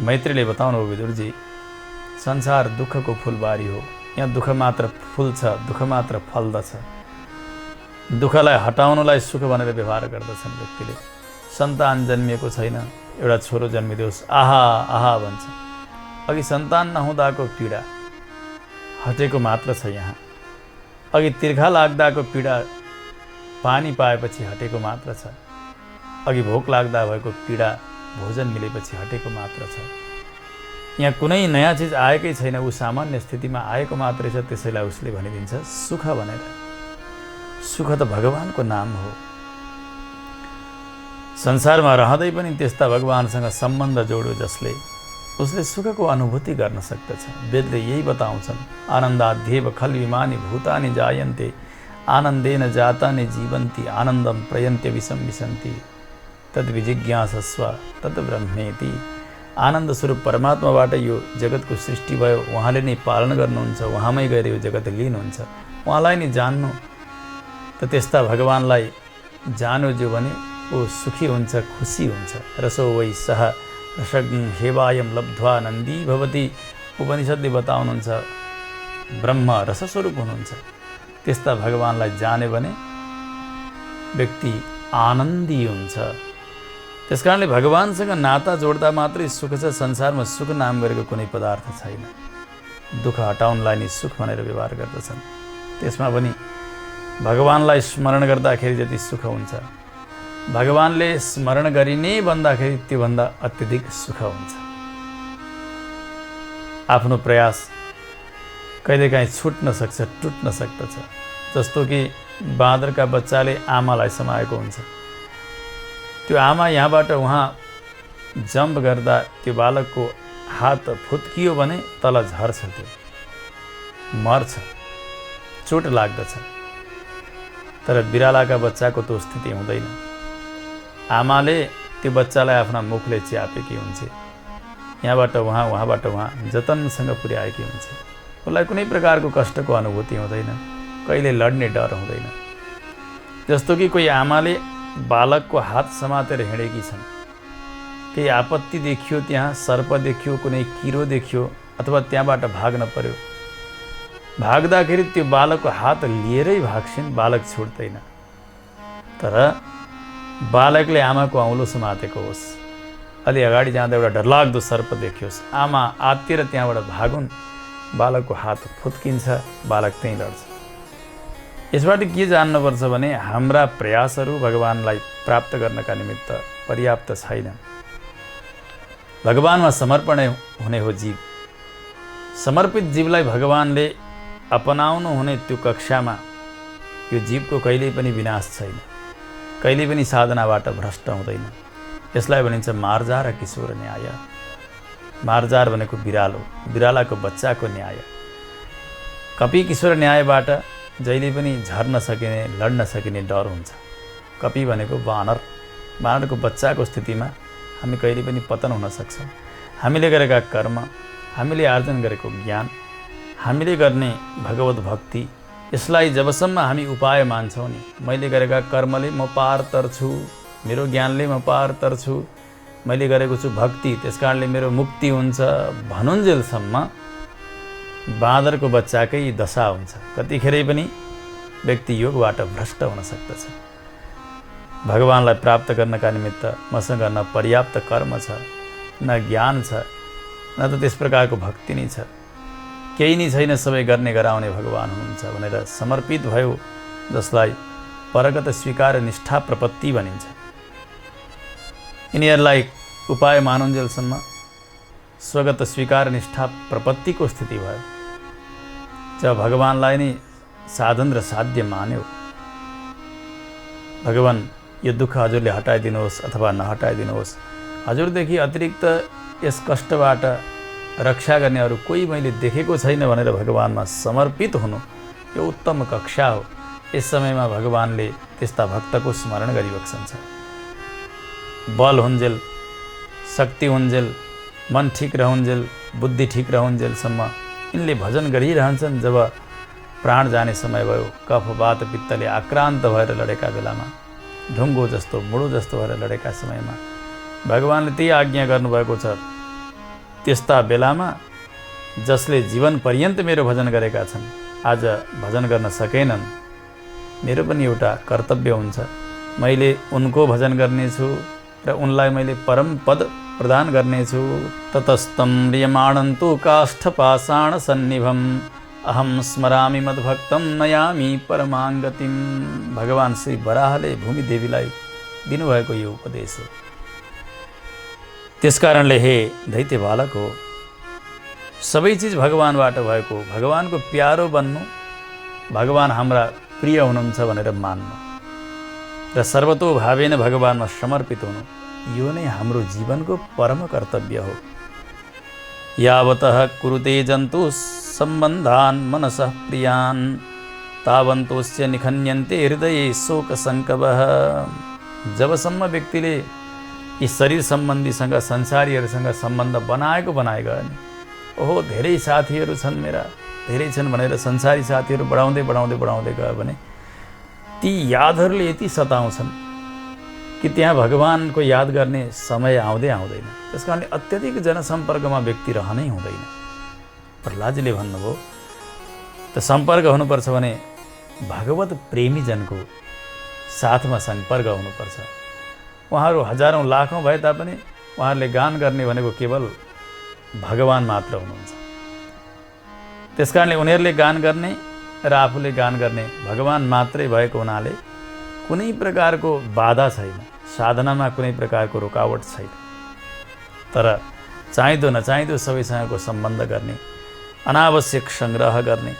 मैत्रेयले बताउनु विदुरजी, संसार दुःखको फुलबारी हो। यहाँ दुःख मात्र फुल्छ, दुःख मात्र फल्दछ। दुःखलाई हटाउनलाई सुख भनेर व्यवहार गर्दछन् व्यक्तिले। सन्तान जन्मिएको छैन, एउटा छोरो जन्मिदियोस् आहा आहा भन्छ। अघि सन्तान नहुँदाको पीडा हटेको मात्र छ यहाँ। अघि तिर्खा लाग्दाको पीडा पानी पाएपछि हटेको मात्र छ। अघि भोक लाग्दा भएको पीडा भोजन मिलेपछि हटेको मात्र छ। यहाँ कुनै नयाँ चिज आएकै छैन, ऊ सामान्य स्थितिमा आएको मात्रै छ। त्यसैलाई उसले भनिदिन्छ सुख भनेर। सुख त भगवानको नाम हो। संसारमा रहँदै पनि त्यस्ता भगवानसँग सम्बन्ध जोड्यो जसले, उसले सुखको अनुभूति गर्न सक्दछ। वेदले यही बताउँछन्, आनन्दाध्येव खल्विमानि भूतानि जायन्ते आनन्देन जातानि जीवन्ति आनन्दम प्रयन्त्य विषम विशन्ति तद्विजिज्ञासस्व तत् ब्रह्मेति। आनन्द स्वरूप परमात्माबाट यो जगतको सृष्टि भयो। उहाँले नै पालन गर्नुहुन्छ, उहाँमै गएर यो जगत लिनुहुन्छ। उहाँलाई नै जान्नु, त त्यस्ता भगवानलाई जान्यो जो भने ऊ सुखी हुन्छ, खुसी हुन्छ। रसो वै सह रसज्ञ हेवायम लब्ध्वा नन्दी भवति। उपनिषदले बताउनुहुन्छ ब्रह्म रसस्वरूप हुनुहुन्छ। त्यस्ता भगवानलाई जान्यो भने व्यक्ति आनन्दी हुन्छ। त्यसकारणले भगवानसँग नाता जोड्दा मात्रै सुख छ। संसारमा सुख नाम गरेको कुनै पदार्थ छैन। दुःख हटाउनलाई नै सुख भनेर व्यवहार गर्दछन्। त्यसमा पनि भगवानलाई स्मरण गर्दाखेरि जति सुख हुन्छ, भगवानले स्मरण गरिने भन्दाखेरि त्योभन्दा अत्यधिक सुख हुन्छ। आफ्नो प्रयास कहिलेकाहीँ छुट्न सक्छ, टुट्न सक्दछ। जस्तो कि बाँदरका बच्चाले आमालाई समाएको हुन्छ। त्यो आमा यहाँबाट उहाँ जम्प गर्दा त्यो बालकको हात फुत्कियो भने तल झर्छ, त्यो मर्छ, चोट लाग्दछ। तर बिरालाका बच्चाको त्यो स्थिति हुँदैन। आमाले त्यो बच्चालाई आफ्ना मुखले च्यापेकी हुन्छ। यहाँबाट उहाँ, उहाँबाट उहाँ जतनसँग पुर्याएकी हुन्छ। उसलाई कुनै प्रकारको कष्टको अनुभूति हुँदैन, कहिले लड्ने डर हुँदैन। जस्तो कि कोही आमाले बालकको हात समातेर हिँडेकी छन्। केही आपत्ति देखियो, त्यहाँ सर्प देखियो, कुनै किरो देखियो, अथवा त्यहाँबाट भाग्न पर्यो। भाग्दाखेरि त्यो बालकको हात लिएरै भाग्छिन्, बालक छुट्दैन। तर बालकले आमाको औँलो समातेको होस्, अलि अगाडि जाँदा एउटा डरलाग्दो सर्प देखियोस्, आमा आत्तिएर त्यहाँबाट भागुन्, बालकको हात फुत्किन्छ, बालक त्यहीँ लड्छ। यसबाट के जान्नुपर्छ भने हाम्रा प्रयासहरू भगवानलाई प्राप्त गर्नका निमित्त पर्याप्त छैन। भगवानमा समर्पण हुने हो जीव। समर्पित जीवलाई भगवानले अपनाउनु हुने त्यो कक्षामा यो जीवको कहिल्यै पनि विनाश छैन, कहिल्यै पनि साधनाबाट भ्रष्ट हुँदैन। यसलाई भनिन्छ मार्जार किशोर न्याय। मार्जार भनेको बिरालो, बिरालाको बच्चाको न्याय। कपि किशोर न्यायबाट जहिले पनि झर्न सकिने, लड्न सकिने डर हुन्छ। कपि भनेको बानर, बानरको बच्चाको स्थितिमा हामी कहिले पनि पतन हुन सक्छौँ। हामीले गरेका कर्म, हामीले आर्जन गरेको ज्ञान, हामीले गर्ने भगवत भक्ति, यसलाई जबसम्म हामी उपाय मान्छौँ नि, मैले गरेका कर्मले म पार तर्छु, मेरो ज्ञानले म पार तर्छु, मैले गरेको छु भक्ति, त्यसकारणले मेरो मुक्ति हुन्छ भनुन्जेलसम्म बाँदरको बच्चाकै दशा हुन्छ। कतिखेरै पनि व्यक्ति योगबाट भ्रष्ट हुन सक्दछ। भगवानलाई प्राप्त गर्नका निमित्त मसँग न पर्याप्त कर्म छ, न ज्ञान छ, न त त्यस प्रकारको भक्ति नै छ। केही नै छैन, सबै गर्ने गराउने भगवान हुनुहुन्छ भनेर समर्पित भयो, जसलाई परगत स्वीकार निष्ठा प्रपत्ति भनिन्छ। यिनीहरूलाई उपाय मानुन्जेलसम्म स्वगत स्वीकार निष्ठा प्रपत्तिको स्थिति भयो। जब भगवानलाई नै साधन र साध्य मान्यो, भगवान यो दुःख हजुरले हटाइदिनुहोस् अथवा नहटाइदिनुहोस्, हजुरदेखि अतिरिक्त यस कष्टबाट रक्षा गर्ने अरू कोही मैले देखेको छैन भनेर भगवानमा समर्पित हुनु यो उत्तम कक्षा हो। यस समयमा भगवानले त्यस्ता भक्तको स्मरण गरिबक्सन्छ। बल हुन्जेल, शक्ति हुन्जेल, मन ठिक रहन्जेल, बुद्धि ठिक रहन्जेलसम्म यिनले भजन गरिरहन्छन्। जब प्राण जाने समय भयो, कफ वात पित्तले आक्रान्त भएर लडेका बेलामा, ढुङ्गो जस्तो मुडो जस्तो भएर लडेका समयमा भगवानले त्यही आज्ञा गर्नुभएको छ। त्यस्ता बेलामा जसले जीवन पर्यन्त मेरो भजन गरेका छन्, आज भजन गर्न सकेनन्, मेरो पनि एउटा कर्तव्य हुन्छ। मैले उनको भजन गर्नेछु र उनलाई मैले परम पद प्रदान गर्नेछु। ततस्तं म्रियमाणन्तु काष्ठपाषाण सन्निभम् अहम स्मरामि मद्भक्तं नयामि परमाङ्गतिम। भगवान श्री वराहले भूमिदेवीलाई दिनुभएको यो उपदेश हो। त्यसकारणले हे दैत्य बालक हो, सबै चिज भगवानबाट भएको, भगवानको प्यारो बन्नु, भगवान हाम्रा प्रिय हुनुहुन्छ भनेर मान्नु र सर्वतोभावेन भगवानमा समर्पित हुनु, यो नै हाम्रो जीवनको परम कर्तव्य हो। यावतः कुरुते जन्तु सम्बन्धान् मनसः प्रियान् तावन्तोस्य निखन्यन्ते हृदये शोक सङ्कवः। जबसम्म व्यक्तिले यी शरीर सम्बन्धीसँग, संसारीहरूसँग सम्बन्ध बनाएको गयो नि, ओहो धेरै साथीहरू छन् मेरा, धेरै छन् भनेर संसारी साथीहरू बढाउँदै गयो भने ती यादहरूले यति सताउँछन् कि त्यहाँ भगवानको याद गर्ने समय आउँदैन। त्यस कारणले अत्यधिक जनसम्पर्कमा व्यक्ति रहनै हुँदैन। प्रहलादजीले भन्नुभयो त सम्पर्क हुनुपर्छ भने भगवत प्रेमीजनको साथमा सम्पर्क हुनुपर्छ। उहाँहरू हजारौँ लाखौँ भए तापनि उहाँहरूले गान गर्ने भनेको केवल भगवान मात्र हुनुहुन्छ। त्यसकारणले उनीहरूले गान गर्ने र आफूले गान गर्ने भगवान मात्रै भएको हुनाले कुनै प्रकारको बाधा छैन, साधनामा कुनै प्रकारको रुकावट छैन। तर चाहिँदो नचाहिँदो सबैसँगको सम्बन्ध गर्ने, अनावश्यक सङ्ग्रह गर्ने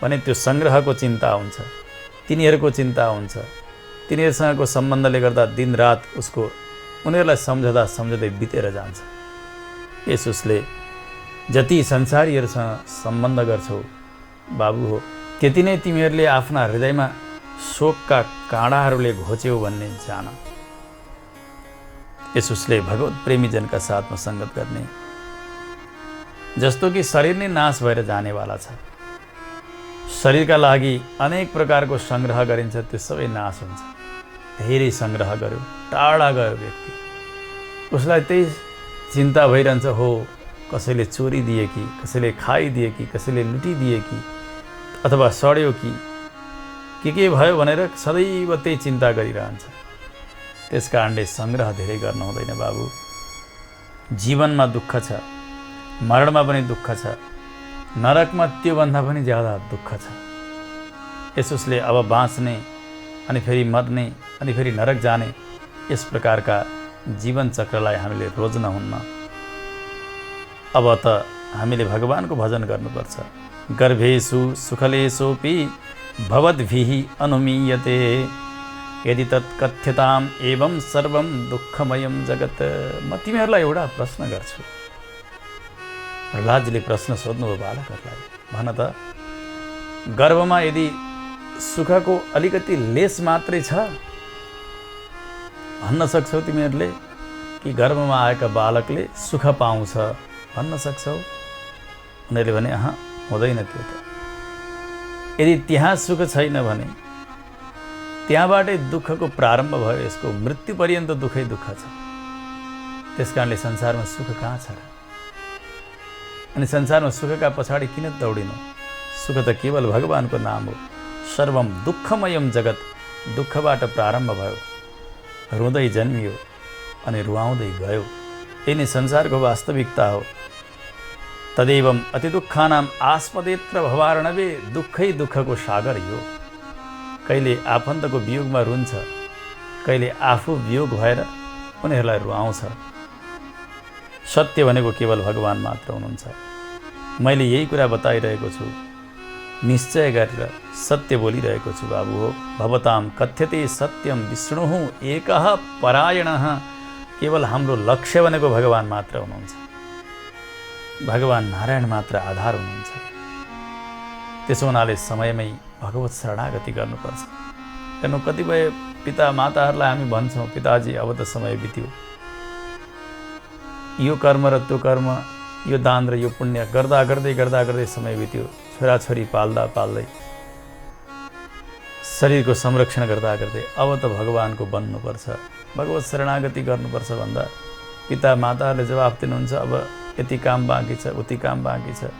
भने त्यो सङ्ग्रहको चिन्ता हुन्छ, तिनीहरूको चिन्ता हुन्छ। तिनीहरूसँगको सम्बन्धले गर्दा दिनरात उनीहरूलाई सम्झँदै बितेर जान्छ। यसोसले जति संसारीहरूसँग सम्बन्ध गर्छौ बाबु हो, त्यति नै तिमीहरूले आफ्ना हृदयमा शोकका काँडाहरूले घोच्यौ भन्ने जान। यसोसले भगवत प्रेमीजनका साथमा सङ्गत गर्ने, जस्तो कि शरीर नै नाश भएर जानेवाला छ, शरीरका लागि अनेक प्रकारको सङ्ग्रह गरिन्छ, त्यो सबै नाश हुन्छ। धेरै सङ्ग्रह गर्यो, टाढा गयो व्यक्ति, उसलाई त्यही चिन्ता भइरहन्छ, हो कसैले चोरी दिए कि, कसैले खाइदिए कि, कसैले लुटिदिए कि, अथवा सड्यो कि के भयो भनेर सदैव त्यही चिन्ता गरिरहन्छ। त्यस कारणले सङ्ग्रह धेरै गर्न हुँदैन बाबु। जीवनमा दुःख छ, मरणमा पनि दुःख छ, नरकमा त्योभन्दा पनि ज्यादा दुःख छ। यसोसले अब बाँच्ने अनि फेरि मर्ने अनि फेरि नरक जाने, यस प्रकारका जीवन चक्रलाई हामीले रोज्न हुन्न। अब त हामीले भगवानको भजन गर्नुपर्छ। गर्भेषु सुखलेशोऽपि भवद्भिः अनुमीयते यदि तत् कथ्यताम् एवं सर्वं दुःखमयं जगत्। म तिमीहरूलाई एउटा प्रश्न गर्छु। प्रहलादजीले प्रश्न सोध्नुभयो बालकहरूलाई, भन त गर्भमा यदि सुखको अलिकति लेस मात्रै छ, भन्न सक्छौ तिमीहरूले कि गर्भमा आएका बालकले सुख पाउँछ भन्न सक्छौ? उनीहरूले भने अह हुँदैन त्यो त। यदि त्यहाँ सुख छैन भने त्यहाँबाटै दुःखको प्रारम्भ भयो, यसको मृत्यु पर्यन्त दुःखै दुःख छ। त्यस कारणले संसारमा सुख कहाँ छ र? अनि संसारमा सुखका पछाडि किन दौडिनु? सुख त केवल भगवानको नाम हो। सर्वम दुःखमयम जगत, दुःखबाट प्रारम्भ भयो, रुँदै जन्मियो अनि रुवाउँदै गयो। यही नै संसारको वास्तविकता हो। तदेवम अति दुःखानाम आस्पदेत्र भवार्णवे, दुःखै दुःखको सागर यो। कहिले आफन्तको वियोगमा रुन्छ, कहिले आफू वियोग भएर उनीहरूलाई रुवाउँछ। सत्य भनेको केवल भगवान मात्र हुनुहुन्छ। मैले यही कुरा बताइरहेको छु। निश्चय गरेर सत्य बोलिरहेको छु बाबु हो। भवताम कथ्यते सत्यम विष्णुः एकः परायणः। केवल हाम्रो लक्ष्य भनेको भगवान मात्र हुनुहुन्छ, भगवान नारायण मात्र आधार हुनुहुन्छ। त्यसो हुनाले समयमै भगवत शरणागति गर्नुपर्छ। हेर्नु, कतिपय पिता माताहरूलाई हामी भन्छौँ, पिताजी अब त समय बित्यो, यो कर्म र त्यो कर्म, यो दान र यो पुण्य गर्दा गर्दै समय बित्यो। छोराछोरी पाल्दा पाल्दै, शरीरको संरक्षण गर्दा गर्दै अब त भगवानको बन्नुपर्छ, भगवत शरणागति गर्नुपर्छ भन्दा पिता माताहरूले जवाफ दिनुहुन्छ, अब यति काम बाँकी छ, उति काम बाँकी छ।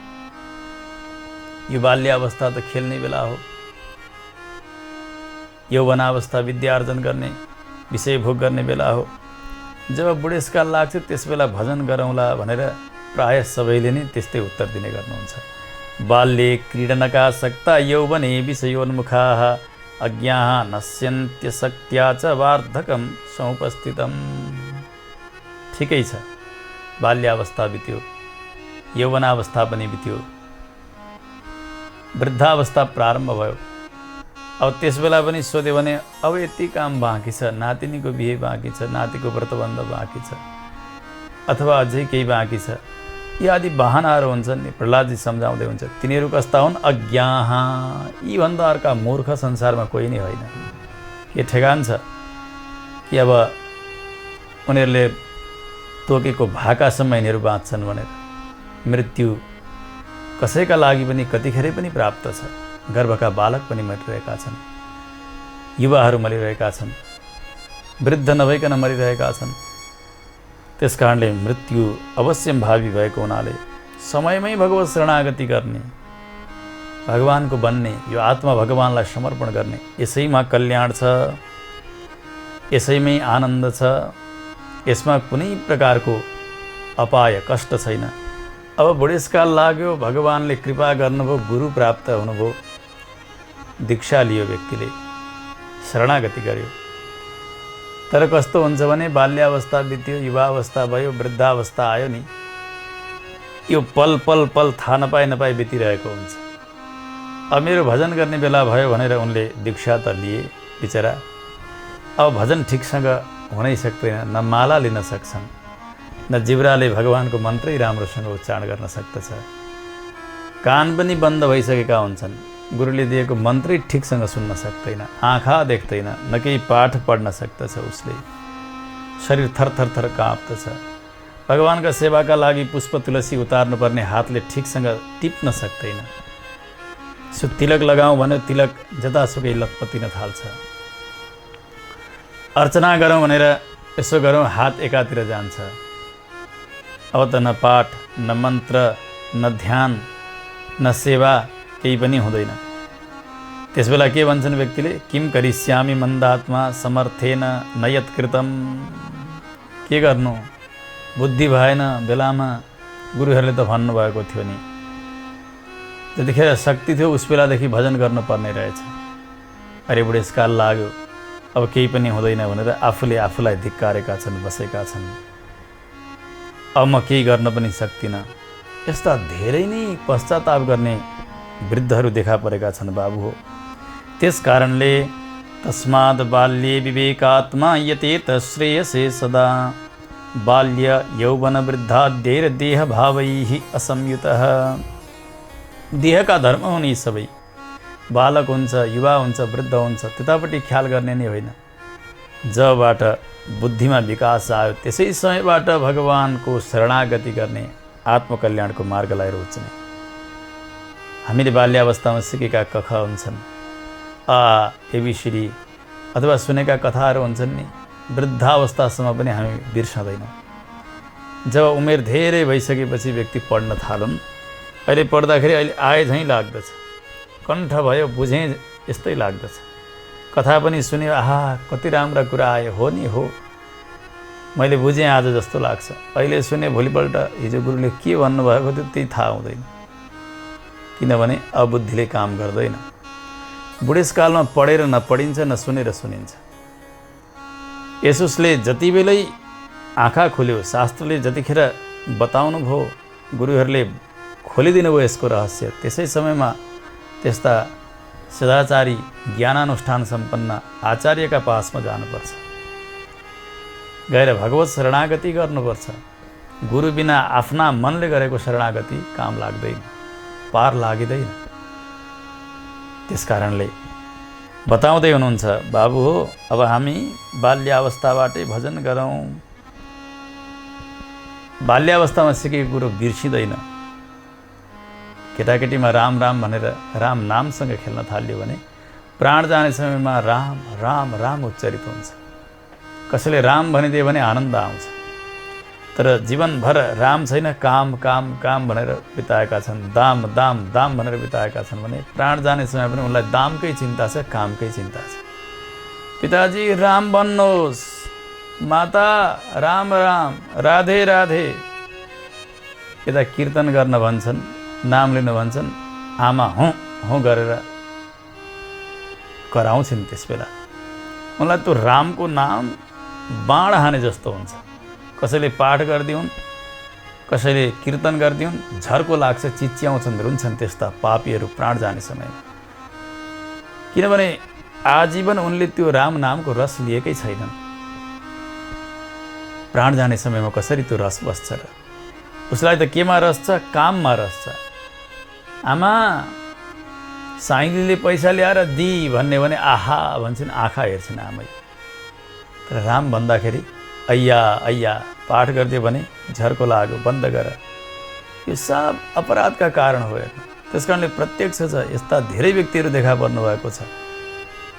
यो बाल्यावस्था त खेल्ने बेला हो, यौवनावस्था विद्यार्जन गर्ने, विषय भोग गर्ने बेला हो। जब बुढेसकाल लाग्छ त्यस बेला भजन गरौँला भनेर प्रायः सबैले नै त्यस्तै उत्तर दिने गर्नुहुन्छ। बाल्ये क्रीडनकासक्ता यौवने विषयोन्मुखाः अज्ञाः नश्यन्त्यशक्त्या च वार्धकं समुपस्थितम्। ठिकै छ, बाल्यावस्था बित्यो, यौवनावस्था पनि बित्यो, वृद्धावस्था प्रारम्भ भयो। अब त्यस बेला पनि सोध्यो भने अब यति काम बाँकी छ, नातिनीको बिहे बाँकी छ, नातिको व्रतबन्ध बाँकी छ, अथवा अझै केही बाँकी छ, यी आदि बहानाहरू हुन्छन् नि। प्रहलादजी सम्झाउँदै हुन्छ, तिनीहरू कस्ता हुन्? अज्ञाः। यी भन्दा अर्का मूर्ख संसारमा कोही नै होइन। के ठेगान छ कि अब उनीहरूले तोकेको भाकासम्म यिनीहरू बाँच्छन् भनेर? मृत्यु कसैका लागि पनि कतिखेरै पनि प्राप्त छ। गर्भका बालक पनि मरिरहेका छन्, युवाहरू मरिरहेका छन्, वृद्ध नभइकन मरिरहेका छन्। त्यस कारणले मृत्यु अवश्यम्भावी भएको हुनाले समयमै भगवत शरणागति गर्ने, भगवानको बन्ने, यो आत्मा भगवानलाई समर्पण गर्ने, यसैमा कल्याण छ, यसैमै आनन्द छ, यसमा कुनै प्रकारको अपाय कष्ट छैन। अब बुढेसकाल लाग्यो, भगवानले कृपा गर्नुभयो, गुरु प्राप्त हुनुभयो, दीक्षा लियो, व्यक्तिले शरणागति गर्यो। तर कस्तो हुन्छ भने बाल्यावस्था बित्यो, युवावस्था भयो, वृद्धावस्था आयो नि, यो पल पल पल थाहा नपाई बितिरहेको हुन्छ। अब मेरो भजन गर्ने बेला भयो भनेर उनले दीक्षा त लिए बिचरा, अब भजन ठिकसँग हुनै सक्दैन, न माला लिन सक्छन्, न जिब्राले भगवानको मन्त्रै राम्रोसँग उच्चारण गर्न सक्दछ। कान पनि बन्द भइसकेका हुन्छन्, गुरुले दिएको मन्त्रै ठिकसँग सुन्न सक्दैन, आँखा देख्दैन, न केही पाठ पढ्न सक्दछ उसले, शरीर थर काँप्दछ। भगवानका सेवाका लागि पुष्प तुलसी उतार्नुपर्ने हातले ठिकसँग टिप्न सक्दैन। सो तिलक लगाउँ भने तिलक जतासुकै लतपतिन थाल्छ। अर्चना गरौँ भनेर यसो गरौँ, हात एकातिर जान्छ। अब त न पाठ, न मन्त्र, न ध्यान, न सेवा, केही पनि हुँदैन। त्यसबेला के भन्छन् व्यक्तिले? किम करिष्यामि मन्दात्मा समर्थेन न यत्कृतं। के गर्नु, बुद्धि भएन बेलामा। गुरुहरूले त भन्नुभएको थियो नि, जतिखेर शक्ति थियो उस बेलादेखि भजन गर्नुपर्ने रहेछ। अरे बुढेसकाल लाग्यो, अब केही पनि हुँदैन भनेर आफूले आफूलाई धिक्कारेका छन्, बसेका छन्। अब म केही गर्न पनि सक्दिनँ। यस्ता धेरै नै पश्चाताप गर्ने वृद्धहरू देखा परेका छन् बाबु हो। त्यस कारणले तस्माद् बाल्ये विवेकात्मा यतेत श्रेयसे सदा बाल्य यौवन वृद्धाद्यैर देह भावैः असंयुतः। देहका धर्म हुन् यी सबै। बालक हुन्छ, युवा हुन्छ, वृद्ध हुन्छ, त्यतापट्टि ख्याल गर्ने नै होइन। जबबाट बुद्धिमा विकास आयो त्यसै समयबाट भगवानको शरणागति गर्ने, आत्मकल्याणको मार्गलाई रोज्ने। हामीले बाल्यावस्थामा सिकेका कख हुन्छन्, एबिसिडी अथवा सुनेका कथाहरू हुन्छन् नि, वृद्धावस्थासम्म पनि हामी बिर्सँदैनौँ। जब उमेर धेरै भइसकेपछि व्यक्ति पढ्न थालुन्, अहिले पढ्दाखेरि अहिले आए झैँ लाग्दछ, कण्ठ भयो बुझेँ यस्तै लाग्दछ। कथा पनि सुन्यो, आहा कति राम्रा कुरा आयो, हो नि हो, मैले बुझेँ आज जस्तो लाग्छ। अहिले सुने भोलिपल्ट हिजो गुरुले के भन्नुभएको थियो त्यही थाहा हुँदैन, किनभने अबुद्धिले काम गर्दैन। बुढेसकालमा पढेर नपढिन्छ, न सुनेर सुनिन्छ। यसुसले जति बेलै आँखा खोल्यो, शास्त्रले जतिखेर बताउनु भयो, गुरुहरूले खोलिदिनु भयो यसको रहस्य, त्यसै समयमा त्यस्ता सदाचारी ज्ञानानुष्ठान सम्पन्न आचार्यका पासमा जानुपर्छ, गएर भगवत शरणागति गर्नुपर्छ। गुरु बिना आफ्ना मनले गरेको शरणागति काम लाग्दैन, पार लागिँदैन। त्यस कारणले बताउँदै हुनुहुन्छ, बाबु हो अब हामी बाल्यावस्थाबाटै भजन गरौँ। बाल्यावस्थामा सिकेको कुरो बिर्सिँदैन। केटाकेटीमा राम राम भनेर राम नामसँग खेल्न थाल्यो भने प्राण जाने समयमा राम राम राम उच्चारित हुन्छ। कसैले राम भनिदियो भने आनन्द आउँछ। तर जीवनभर राम छैन, काम काम काम भनेर बिताएका छन्, दाम दाम दाम भनेर बिताएका छन् भने प्राण जाने समय पनि उनलाई दामकै चिन्ता छ, कामकै चिन्ता छ। पिताजी राम बन्नुहोस्, माता राम राम, राधे राधे। यता कीर्तन गर्न भन्छन्, नाम लिन भन्छन्, आमा हुँ हुँ गरेर कराउँछन्। त्यस बेला उनलाई त्यो रामको नाम बाण हाने जस्तो हुन्छ। कसैले पाठ गरिदिउन्, कसैले कीर्तन गरिदिउन्, झर्को लाग्छ, चिच्याउँछन्, रुन्छन् त्यस्ता पापीहरू प्राण जाने समयमा। किनभने आजीवन उनले त्यो राम नामको रस लिएकै छैनन्। प्राण जाने समयमा कसरी त्यो रस बस्छ र? उसलाई त केमा रस छ? काममा रस छ। आमा साइलीले पैसा ल्याएर दि भन्ने भने आहा भन्छन्, आँखा हेर्छन् आमै। तर राम भन्दाखेरि अय्या अय्या, पाठ गरिदियो भने झर्को लाग्यो, बन्द गर। यो सब अपराधका कारण हो हेर्नु। त्यस कारणले प्रत्यक्ष छ, यस्ता धेरै व्यक्तिहरू देखा पर्नु भएको छ।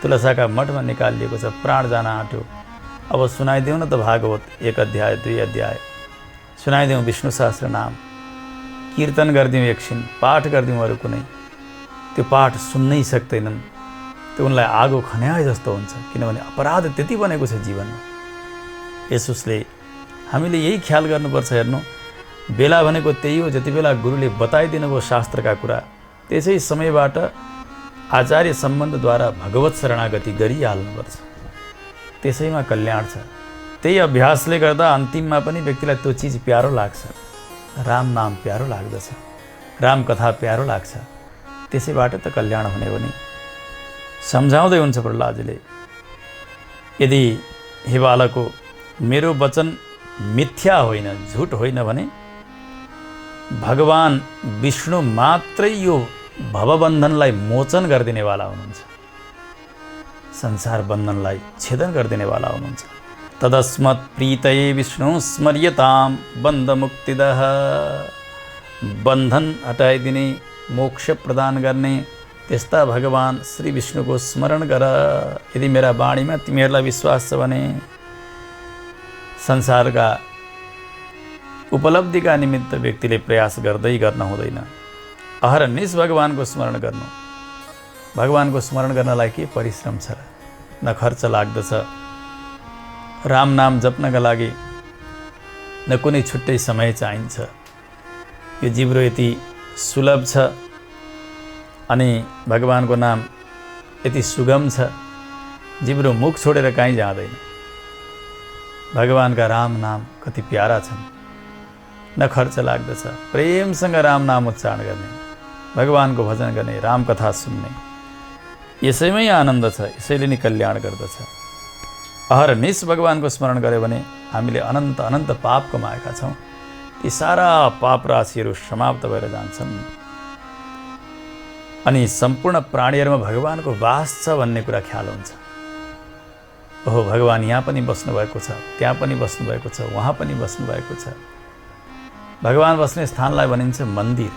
तुलसाका मठमा निकालिएको छ, प्राण जान आँट्यो। अब सुनाइदिउँ न त भागवत 1 अध्याय 2 अध्याय सुनाइदिउँ, विष्णु सहस्त्र नाम कीर्तन गरिदिउँ, एकछिन पाठ गरिदिउँ, अरू कुनै त्यो पाठ सुन्नै सक्दैनन्। त्यो उनलाई आगो खन्याए जस्तो हुन्छ। किनभने अपराध त्यति बनेको छ जीवनमा। यसुसले हामीले यही ख्याल गर्नुपर्छ। हेर्नु, बेला भनेको त्यही हो, जति बेला गुरुले बताइदिनु भयो शास्त्रका कुरा, त्यसै समयबाट आचार्य सम्बन्धद्वारा भगवत शरणागति गरिहाल्नुपर्छ। त्यसैमा कल्याण छ। त्यही अभ्यासले गर्दा अन्तिममा पनि व्यक्तिलाई त्यो चिज प्यारो लाग्छ। राम नाम प्यारो लाग्दछ, राम कथा प्यारो लाग्छ। त्यसैबाट त कल्याण हुने हो नि। सम्झाउँदै हुन्छ प्रहलादजीले, यदि हे बालको मेरो वचन मिथ्या होइन, झुट होइन भने भगवान विष्णु मात्रै यो भवबन्धनलाई मोचन गरिदिनेवाला हुनुहुन्छ, संसार बन्धनलाई छेदन गरिदिनेवाला हुनुहुन्छ। तदस्मत् प्रीतये विष्णु स्मर्यताम बन्धमुक्तिदः। बन्धन हटाइदिने, मोक्ष प्रदान गर्ने त्यस्ता भगवान श्री विष्णुको स्मरण गर। यदि मेरा वाणीमा तिमीहरूलाई विश्वास छ भने संसारका उपलब्धिका निमित्त व्यक्तिले प्रयास गर्दै गर्न हुँदैन। अहरनिश भगवानको स्मरण गर्नु। भगवानको स्मरण गर्नलाई के परिश्रम छ र? न खर्च लाग्दछ। राम नाम जप्नका लागि न कुनै छुट्टै समय चाहिन्छ। यो जिब्रो यति सुलभ छ अनि भगवानको नाम यति सुगम छ, जिब्रो मुख छोडेर कहीँ जाँदैन। भगवानका राम नाम कति प्यारा छन्। न खर्च लाग्दछ। प्रेमसँग राम नाम उच्चारण गर्ने, भगवानको भजन गर्ने, राम कथा सुन्ने, यसैमै आनन्द छ। यसैले नै कल्याण गर्दछ। अहरनिश भगवानको स्मरण गर्यो भने हामीले अनन्त अनन्त पाप कमाएका छौँ। ती सारा पाप राशिहरू समाप्त भएर जान्छन् अनि सम्पूर्ण प्राणीहरूमा भगवानको वास छ भन्ने कुरा ख्याल हुन्छ। ओहो, भगवान यहाँ पनि बस्नुभएको छ, त्यहाँ पनि बस्नुभएको छ, वहाँ पनि बस्नुभएको छ। भगवान बस्ने स्थानलाई भनिन्छ मन्दिर।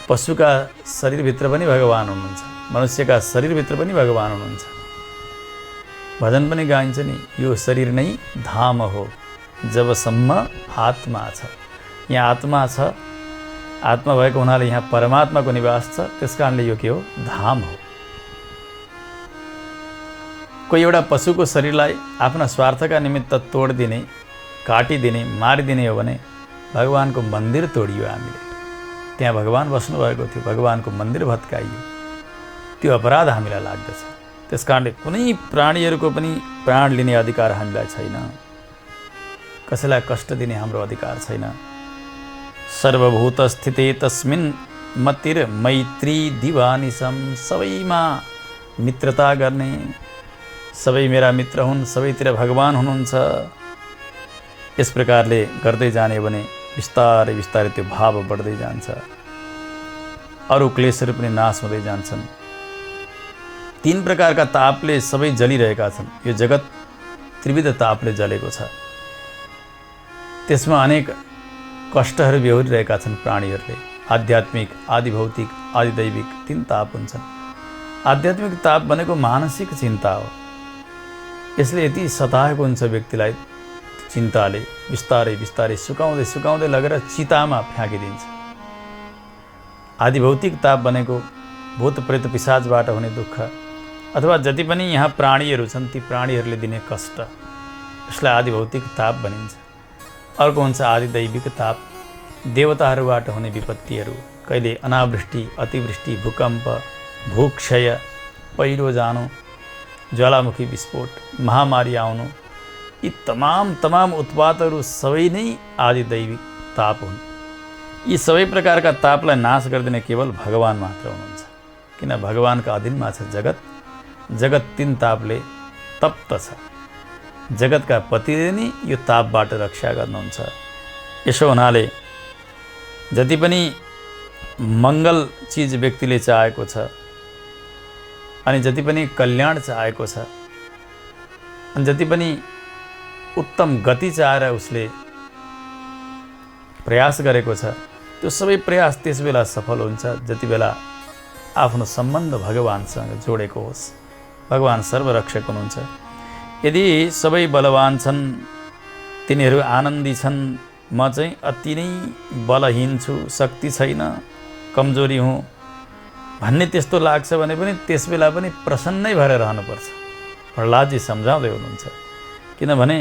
पशुका शरीरभित्र पनि भगवान हुनुहुन्छ, मनुष्यका शरीरभित्र पनि भगवान हुनुहुन्छ। भजन पनि गाइन्छ नि, यो शरीर नै धाम हो जबसम्म आत्मा छ। यहाँ आत्मा छ, आत्मा भएको हुनाले यहाँ परमात्माको निवास छ। त्यस कारणले यो के हो? धाम हो। कोही एउटा पशुको शरीरलाई आफ्ना स्वार्थका निमित्त तोडिदिने, काटिदिने, मारिदिने हो भने भगवानको मन्दिर तोडियो हामीले। त्यहाँ भगवान बस्नुभएको थियो, भगवानको मन्दिर भत्काइयो। त्यो अपराध हामीलाई लाग्दछ। त्यस कारणले कुनै प्राणीहरूको पनि प्राण लिने अधिकार हामीलाई छैन। कसैलाई कष्ट दिने हाम्रो अधिकार छैन। सर्वभूत स्थिते तस्मिन् मतिर मैत्री दिवानिसम, सबैमा मित्रता गर्ने, सबै मेरा मित्र हुन्, सबैतिर भगवान हुनुहुन्छ। यस प्रकारले गर्दै जाने भने बिस्तारै बिस्तारै त्यो भाव बढ्दै जान्छ, अरू क्लेशहरू पनि नाश हुँदै जान्छन्। 3 प्रकारका तापले सबै जलिरहेका छन्। यो जगत त्रिविध तापले जलेको छ। त्यसमा अनेक कष्टहरू बेहोरिरहेका छन् प्राणीहरूले। आध्यात्मिक, आदिभौतिक, आदिदैविक 3 ताप हुन्छन्। आध्यात्मिक ताप भनेको मानसिक चिन्ता हो। यसले यति सताएको हुन्छ व्यक्तिलाई, चिन्ताले बिस्तारै बिस्तारै सुकाउँदै सुकाउँदै लगेर चितामा फ्याँकिदिन्छ। आदिभौतिक ताप भनेको भूत प्रेत पिशाचबाट हुने दुःख अथवा जति पनि यहाँ प्राणीहरू छन् ती प्राणीहरूले दिने कष्ट, यसलाई आदिभौतिक ताप भनिन्छ। अर्को हुन्छ आदिदैविक ताप, देवताहरूबाट हुने विपत्तिहरू, कहिले अनावृष्टि, अतिवृष्टि, भूकम्प, भूक्षय, पहिरो जानु, ज्वालामुखी विस्फोट, महामारी आउनु, यी तमाम उत्पातहरू सबै नै आदिदैविक ताप हुन्। यी सबै प्रकारका तापलाई नाश गरिदिने केवल भगवान मात्र हुनुहुन्छ, किन भगवानका अधीनमा छ जगत। जगत 3 तापले तप्त छ। जगतका पतिले नै यो तापबाट रक्षा गर्नुहुन्छ। यसो हुनाले जति पनि मङ्गल चिज व्यक्तिले चाहेको छ अनि जति पनि कल्याण चाहेको छ अनि जति पनि उत्तम गति चाहेर उसले प्रयास गरेको छ, त्यो सबै प्रयास त्यस बेला सफल हुन्छ जति बेला आफ्नो सम्बन्ध भगवानसँग जोडेको होस्। भगवान सर्वरक्षक हुनुहुन्छ। यदि सबै बलवान छन्, तिनीहरू आनन्दी छन्, म चाहिँ अति नै बलहीन छु, शक्ति छैन, कमजोरी हुँ भन्ने त्यस्तो लाग्छ भने पनि त्यस बेला पनि प्रसन्नै भएर रहनुपर्छ। प्रहलादजी सम्झाउँदै हुनुहुन्छ। किनभने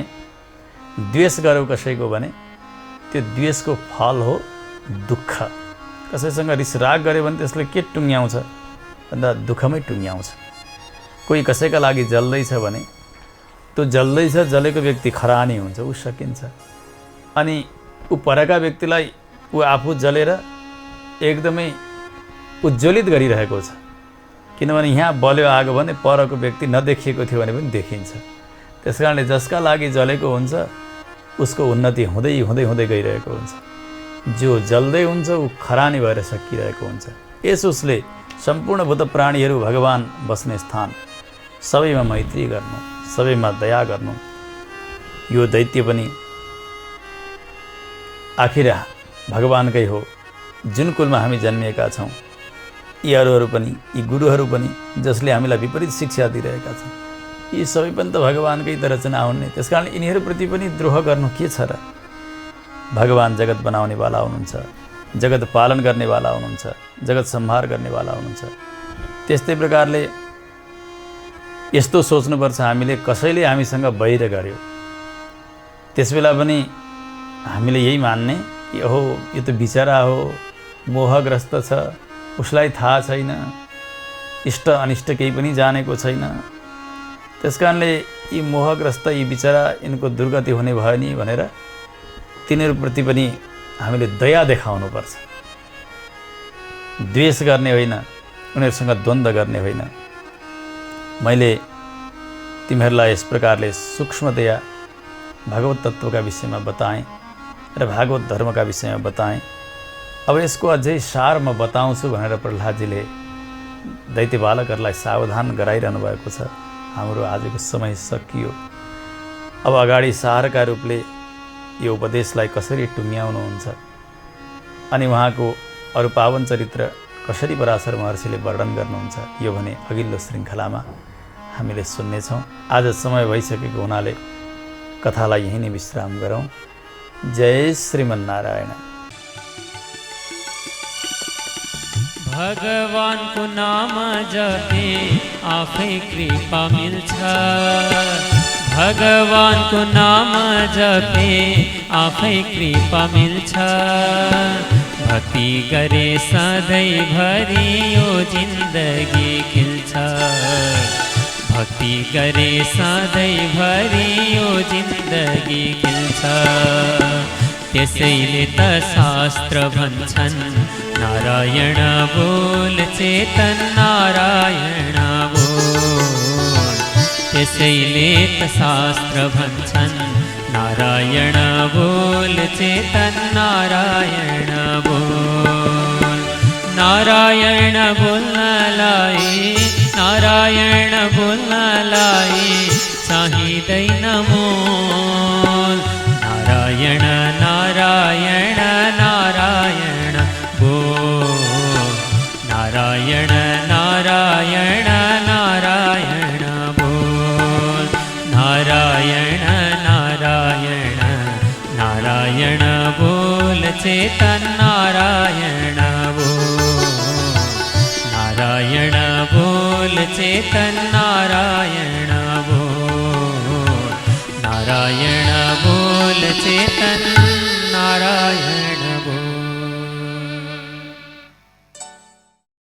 द्वेष गरौ कसैको भने त्यो द्वेषको फल हो दुःख। कसैसँग रिस राग गऱ्यो भने त्यसले के टुङ्ग्याउँछ भन्दा दुःखमै टुङ्ग्याउँछ। कोही कसैका लागि जल्दैछ भने त्यो जलेको व्यक्ति खरानी हुन्छ, ऊ सकिन्छ। अनि ऊ परका व्यक्तिलाई ऊ आफू जलेर एकदमै उज्ज्वलित गरिरहेको छ। किनभने यहाँ बल्यो आगो भने परको व्यक्ति नदेखिएको थियो भने पनि देखिन्छ। त्यस कारणले जसका लागि जलेको हुन्छ उसको उन्नति हुँदै हुँदै हुँदै गइरहेको हुन्छ। जो जल्दै हुन्छ ऊ खरानी भएर सकिरहेको हुन्छ। यस उसले सम्पूर्ण भूत प्राणीहरू भगवान बस्ने स्थान, सबैमा मैत्री गर्नु, सबैमा दया गर्नु। यो दैत्य पनि आखिर भगवानकै हो। जुन कुलमा हामी जन्मिएका छौँ, यी अरूहरू पनि, यी गुरुहरू पनि जसले हामीलाई विपरीत शिक्षा दिइरहेका छन्, यी सबै पनि त भगवानकै त रचना हुन् नि। त्यस कारण यिनीहरूप्रति पनि द्रोह गर्नु के छ र? भगवान जगत बनाउनेवाला हुनुहुन्छ, जगत पालन गर्नेवाला हुनुहुन्छ, जगत संहार गर्नेवाला हुनुहुन्छ। त्यस्तै प्रकारले यस्तो सोच्नुपर्छ हामीले, कसैले हामीसँग वैर गर्यो त्यस बेला पनि हामीले यही मान्ने कि ओहो यो त बिचरा हो, मोहग्रस्त छ, उसलाई थाहा छैन, इष्ट अनिष्ट केही पनि जानेको छैन। त्यस कारणले यी मोहग्रस्त, यी बिचरा, यिनको दुर्गति हुने भयो नि भनेर तिनीहरूप्रति पनि हामीले दया देखाउनुपर्छ। द्वेष गर्ने होइन, उनीहरूसँग द्वन्द्व गर्ने होइन। मैले तिमीहरूलाई यस प्रकारले सूक्ष्मतया भागवत तत्त्वका विषयमा बताएँ र भागवत धर्मका विषयमा बताएँ। अब यसको अझै सार म बताउँछु भनेर प्रहलादजीले दैत्य बालकहरूलाई सावधान गराइरहनु भएको छ। हाम्रो आजको समय सकियो। अब अगाडि सारका रूपले यो उपदेशलाई कसरी टुङ्ग्याउनुहुन्छ अनि उहाँको अरू पावन चरित्र कसरी पराशर महर्षिले वर्णन गर्नुहुन्छ, यो भने अघिल्लो श्रृङ्खलामा हामीले सुन्नेछौँ। आज समय भइसकेको हुनाले कथालाई यहीँ नै विश्राम गरौँ। जय श्रीमन्नारायण। भगवानको नाम जपे आफै कृपा मिल्छ। भगवानको नाम जपे आफै कृपा मिल्छ। भक्ति गरे सधैँभरि यो जिन्दगी खिल्छ। भक्ति गरे सधैँभरि यो जिन्दगी खिल्छ। त्यसैले त शास्त्र भन्छन् नारायण बोल चेतन नारायण बोल। त्यसैले त शास्त्र भन्छन् नारायण बोल चेतन नारायण बोल। नारायण बोल्नलाई नारायण बोल्नलाई चाहिँदैन मोल। नारायण नारायण नारायण बोल। नारायण नारायण नारायण बोल। नारायण नारायण नारायण बोल चेतन नारायण बोल। नारायण बोल चेतन नारायण बोल। नारायण बोल चेतन